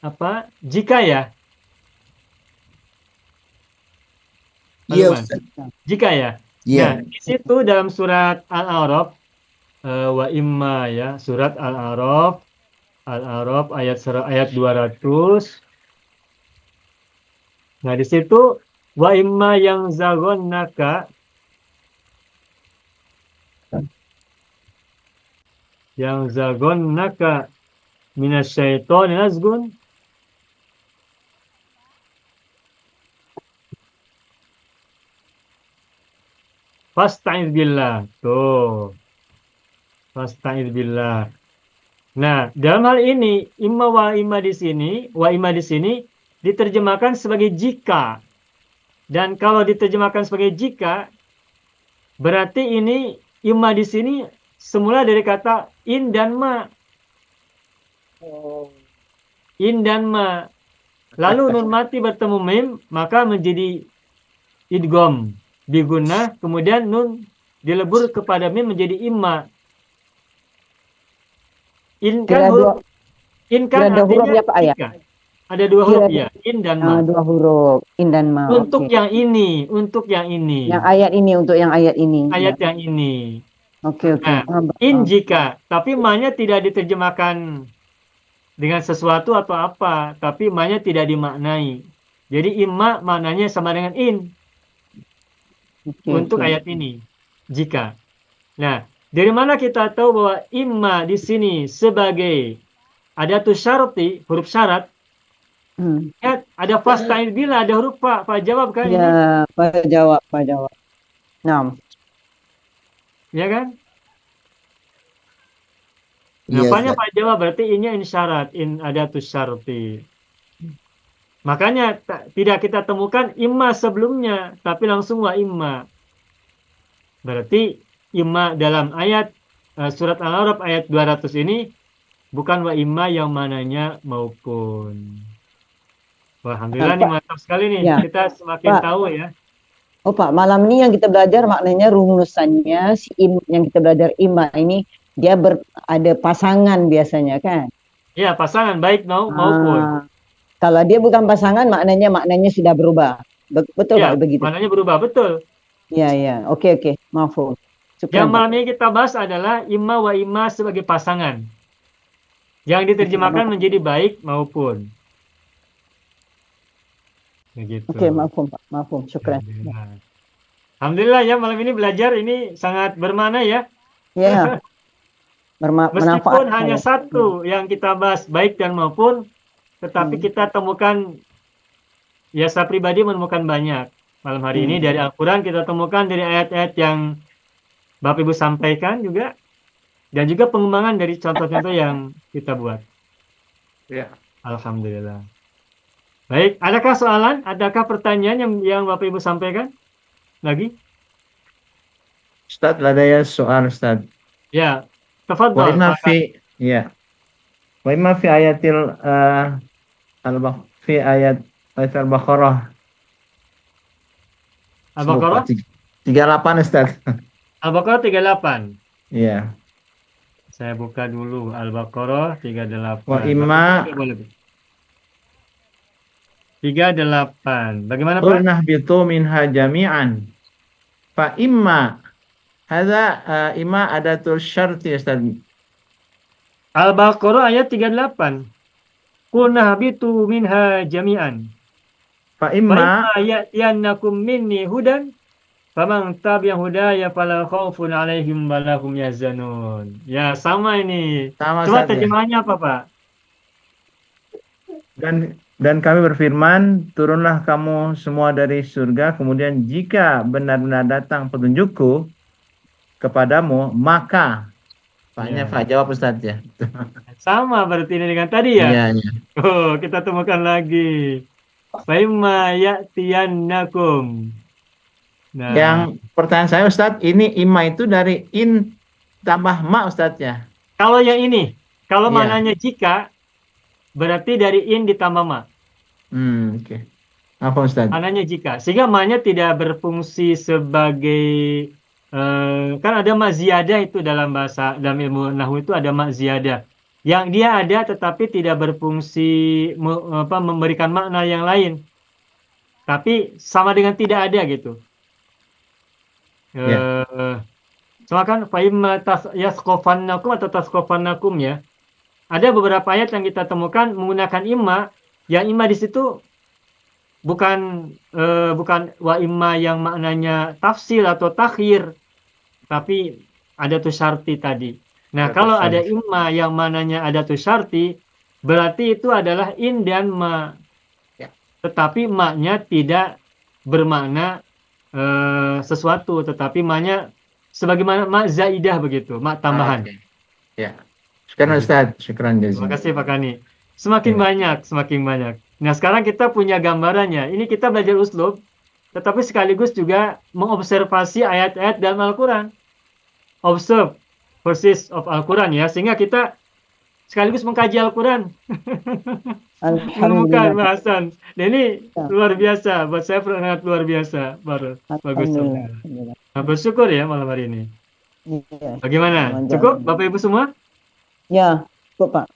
apa? Jika ya. Iya Halimah. Ustaz. Jika ya. Ya. Nah, di situ dalam surat Al-A'raf wa imma ya, surat Al-A'raf ayat 200. Nah, di situ wa imma yang zagonnaka minasyaitani nazgun fasta'idz billah. Tuh. Fasta'idz billah. Nah, dalam hal ini wa imma di sini diterjemahkan sebagai jika. Dan kalau diterjemahkan sebagai jika, berarti ini imma di sini semula dari kata in dan ma. In dan ma. Lalu nun mati bertemu mim, maka menjadi idgham bigunnah, kemudian nun dilebur kepada mim menjadi imma. In kan In kan Ada huruf artinya ya Pak ya? jika. Ada dua huruf Kira ya, in dan ma. dua huruf in dan ma. Untuk Oke. yang ini, untuk yang ini. Yang ayat ini untuk yang ayat ini. Ayat Ya. yang ini. Oke oke. Nah, in jika, tapi ma-nya tidak diterjemahkan dengan sesuatu atau apa, tapi ma-nya tidak dimaknai. Jadi imma maknanya sama dengan in Oke, untuk oke. ayat ini. Jika. Nah, dari mana kita tahu bahwa imma di sini sebagai adatus syarti, huruf syarat? Ya, ada fasta'il bila, ada huruf fa jawab kan ini? Ya, Pak jawab. Nah, Ya kan? Iya, Napanya Ustaz. Pak jawab berarti ini syarat, in adatus syarti. Makanya tidak kita temukan imma sebelumnya, tapi langsung wa imma. Berarti imma dalam ayat surat Al-A'raf ayat 200 ini bukan wa imma yang mananya maupun. Wah, alhamdulillah nih mantap sekali nih. Ya. Kita semakin Pak. tahu ya. Oh Pak, malam ini yang kita belajar maknanya rumusannya si yang kita belajar imma ini dia ada pasangan biasanya kan? Ya, pasangan baik maupun. Kalau dia bukan pasangan maknanya sudah berubah. Betul Ya, Pak begitu. maknanya berubah betul. Ya. Oke. Maaf. Yang malam ini kita bahas adalah imma wa imma sebagai pasangan. Yang diterjemahkan menjadi baik maupun. Begitu. Oke, maaf Pak. Maaf, syukran. Alhamdulillah ya malam ini belajar ini sangat bermakna ya. Ya. Meskipun hanya satu yang kita bahas baik dan maupun, tetapi kita temukan, ya saya pribadi menemukan banyak. Malam hari ini dari Al-Quran kita temukan dari ayat-ayat yang Bapak Ibu sampaikan juga, dan juga pengembangan dari contoh-contoh yang kita buat. Ya. Alhamdulillah. Baik, adakah soalan? Adakah pertanyaan yang Bapak Ibu sampaikan? Lagi? Ustaz, ada ya soal Ustaz. Ya, Wa tafadhal. imma fi Wa imma fi ayatil fi ayat Al-Baqarah. Al-Baqarah? 38 Ustaz. Al-Baqarah 38. Iya. Saya buka dulu Al-Baqarah 38. Wa imma 38. Bagaimana Pak? qulna bitu minha jami'an. Fa imma hadza imma adatul syarti Ustaz. Al-Baqarah ayat 38. Qulna habitu minha jami'an. Fa imma ya'tiyannakum minni hudan faman tabi'a hudaya fala khaufun 'alaihim wa lahum yahzanun. Ya, sama ini. Sama Coba saja. terjemahannya apa, Pak? Dan kami berfirman, turunlah kamu semua dari surga, kemudian jika benar-benar datang petunjukku kepadamu, maka Paknya Pak jawab Ustaz ya. Sama berarti ini dengan tadi ya? Iya. Oh, kita temukan lagi. Faimma ya'tiyannakum. Nah, Yang pertanyaan saya Ustaz, ini imma itu dari in tambah ma Ustaz ya? kalau yang ini, kalau Iya. mananya jika, berarti dari in ditambah ma. Oke. Apa Ustaz? Mananya jika. Sehingga ma-nya tidak berfungsi sebagai kan ada ma ziyadah itu dalam dalam ilmu nahwu itu ada ma ziyadah. Yang dia ada tetapi tidak berfungsi memberikan makna yang lain. Tapi sama dengan tidak ada gitu. Sama kan faimma yasqafannakum atau tasqafannakum ya. Ada beberapa ayat yang kita temukan menggunakan imma, yang imma di situ bukan wa imma yang maknanya tafsil atau takhir, tapi ada tu syarti tadi. Nah, kalau ada imma yang mananya ada tu syarti, berarti itu adalah in dan ma. Ya. Tetapi ma-nya tidak bermakna sesuatu, tetapi ma-nya sebagaimana ma zaidah begitu, ma tambahan. Okay. Ya. Syukran Ustaz, syukran Terima jazakallah. kasih Pak Kani. Semakin banyak. Nah, sekarang kita punya gambarannya. Ini kita belajar uslub, tetapi sekaligus juga mengobservasi ayat-ayat dalam Al-Quran. Observe verses of Al-Quran ya, sehingga kita sekaligus mengkaji Al-Quran. Menemukan bahasan. Dan ini luar biasa, buat saya sangat luar biasa. Bagus. Nah, bersyukur ya malam hari ini. Bagaimana? Cukup Bapak Ibu semua? Ya, cukup Pak.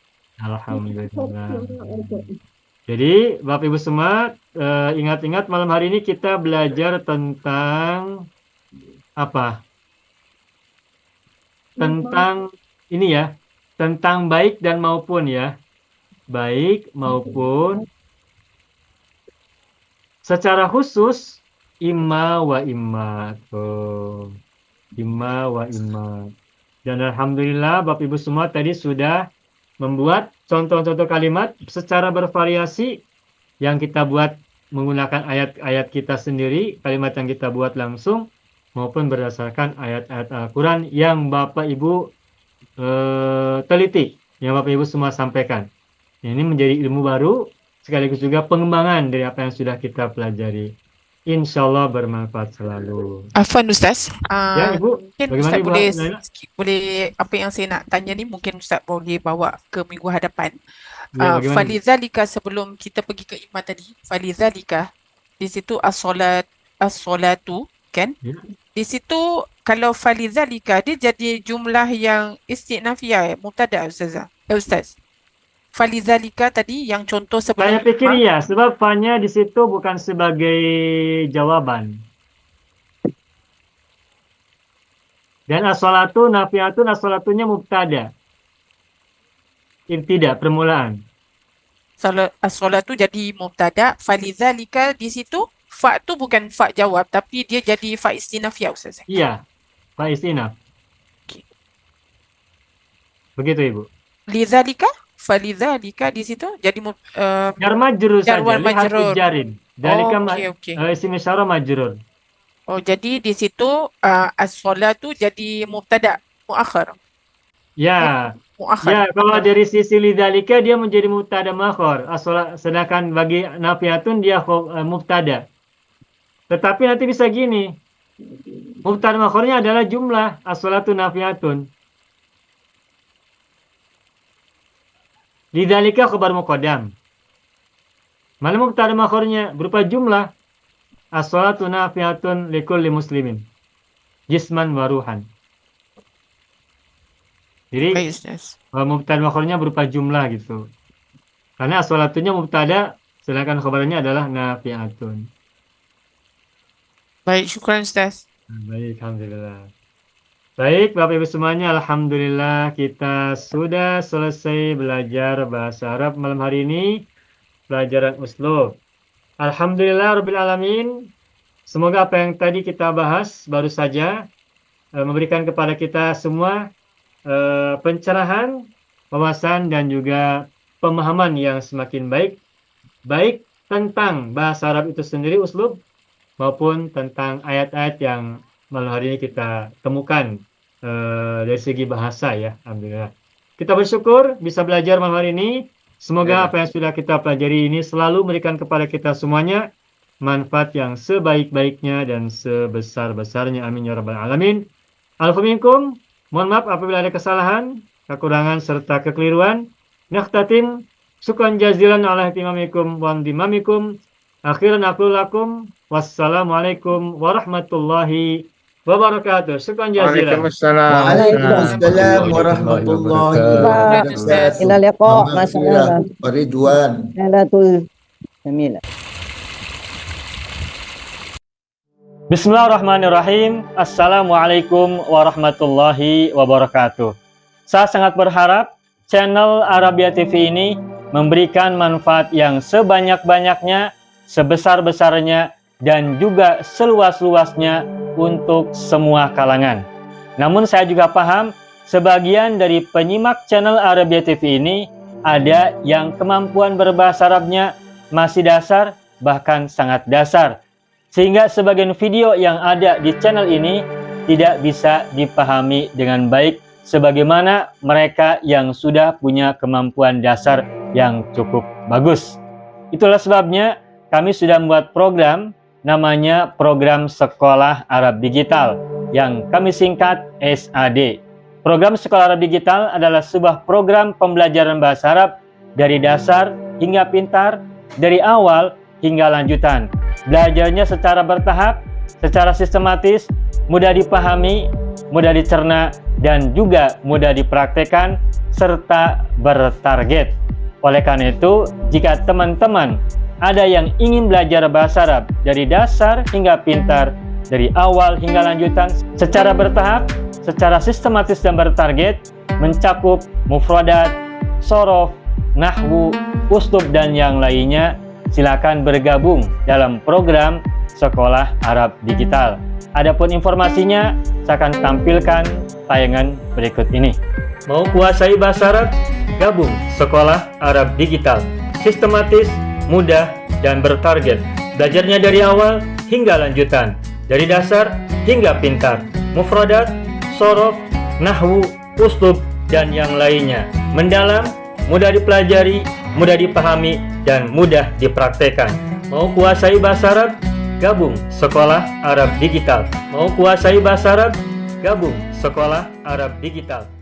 Alhamdulillah. Jadi Bapak Ibu semua ingat-ingat malam hari ini kita belajar tentang apa? Tentang ini ya, tentang baik dan maupun ya. Baik maupun secara khusus imma wa imma. Tuh. Imma wa imma. Dan alhamdulillah Bapak Ibu semua tadi sudah membuat contoh-contoh kalimat secara bervariasi yang kita buat menggunakan ayat-ayat kita sendiri, kalimat yang kita buat langsung maupun berdasarkan ayat-ayat Al-Quran yang Bapak Ibu teliti, yang Bapak Ibu semua sampaikan. Ini menjadi ilmu baru sekaligus juga pengembangan dari apa yang sudah kita pelajari. Insya Allah bermanfaat selalu. Afwan Ustaz, Ya Ibu, mungkin bagaimana Ustaz Ibu boleh Laila? boleh apa yang saya nak tanya ni mungkin Ustaz boleh bawa ke minggu hadapan. Ya, bagaimana Ibu? Falizalika sebelum kita pergi ke iman tadi, falizalika di situ as-salatu kan? Ya. Di situ kalau falizalika dia jadi jumlah yang istinafiyah mubtada Ustaz. Falizalika tadi yang contoh sebelum Saya pikir iya, sebab fa-nya di situ bukan sebagai jawaban. Dan as-salatu nafiyatun, as-salatunya mubtada. Tidak, permulaan. as-salatu jadi mubtada, falizalika di situ fa tu bukan fa jawab tapi dia jadi fa istinafiyah Ustaz. Iya, fa istinaf. Okey. Begitu Ibu. Lizalika, falizalika di situ jadi Jar majrur jar saja, wal lihat majrur. jarin. Dalika Okey. isim isyarah majrur. Oh, jadi di situ as-salatu jadi mubtada muakhar. Ya. Muakhar. Ya, kalau dari sisi lidzalika dia menjadi mubtada muakhar. Sedangkan bagi nafiyatun dia mubtada. Tetapi nanti bisa gini. Mubtada muakharnya adalah jumlah as-salatu nafiyatun. Lidzalika khabar muqaddam. Mana mubtada muakharnya berupa jumlah as-salatu nafiyatun likulli muslimin. Jisman wa ruhan. Jadi Baik, Ustaz. mubtada muakharnya berupa jumlah gitu. Karena as-salatunya mubtada sedangkan khabarnya adalah nafiyatun. Baik, syukran Ustaz. Baik, alhamdulillah. Baik, Bapak Ibu semuanya, alhamdulillah kita sudah selesai belajar bahasa Arab malam hari ini, pelajaran uslub. Alhamdulillah rabbil alamin. Semoga apa yang tadi kita bahas baru saja memberikan kepada kita semua pencerahan, wawasan dan juga pemahaman yang semakin baik tentang bahasa Arab itu sendiri uslub maupun tentang ayat-ayat yang malam hari ini kita temukan dari segi bahasa ya, alhamdulillah. Kita bersyukur bisa belajar malam hari ini. Semoga apa yang sudah kita pelajari ini selalu memberikan kepada kita semuanya manfaat yang sebaik-baiknya dan sebesar-besarnya. Amin ya rabbal alamin. Alfa minkum. Mohon maaf apabila ada kesalahan, kekurangan serta kekeliruan. Nakhtatim syukran jazilan ala ihtimamikum wa indimamikum. Akhiran aqulu lakum wassalamualaikum warahmatullahi wabarakatuh. Syukran jazilan. Waalaikumsalam warahmatullahi wabarakatuh. Ila liqa, masyaallah. Ridwan. Salatul jamila. Bismillahirrahmanirrahim. Assalamualaikum warahmatullahi wabarakatuh. Saya sangat berharap channel Arabia TV ini memberikan manfaat yang sebanyak-banyaknya, sebesar-besarnya, dan juga seluas-luasnya untuk semua kalangan. Namun saya juga paham sebagian dari penyimak channel Arabia TV ini ada yang kemampuan berbahasa Arabnya masih dasar, bahkan sangat dasar. Sehingga sebagian video yang ada di channel ini tidak bisa dipahami dengan baik sebagaimana mereka yang sudah punya kemampuan dasar yang cukup bagus. Itulah sebabnya kami sudah membuat program namanya Program Sekolah Arab Digital yang kami singkat SAD. Program Sekolah Arab Digital adalah sebuah program pembelajaran bahasa Arab dari dasar hingga pintar, dari awal hingga lanjutan. Belajarnya secara bertahap secara sistematis, mudah dipahami, mudah dicerna, dan juga mudah dipraktekkan, serta bertarget. Oleh karena itu, jika teman-teman ada yang ingin belajar bahasa Arab dari dasar hingga pintar, dari awal hingga lanjutan, secara bertahap, secara sistematis dan bertarget, mencakup mufradat, sorof, nahwu, uslub, dan yang lainnya, silakan bergabung dalam program Sekolah Arab Digital. Adapun informasinya, saya akan tampilkan tayangan berikut ini. Mau kuasai bahasa Arab? Gabung Sekolah Arab Digital. Sistematis, mudah, dan bertarget. Belajarnya dari awal hingga lanjutan, dari dasar hingga pintar, mufradat, sorof, nahwu, uslub, dan yang lainnya. Mendalam, mudah dipelajari, mudah dipahami, dan mudah dipraktekkan. Mau kuasai bahasa Arab? Gabung Sekolah Arab Digital. Mau kuasai bahasa Arab? Gabung Sekolah Arab Digital.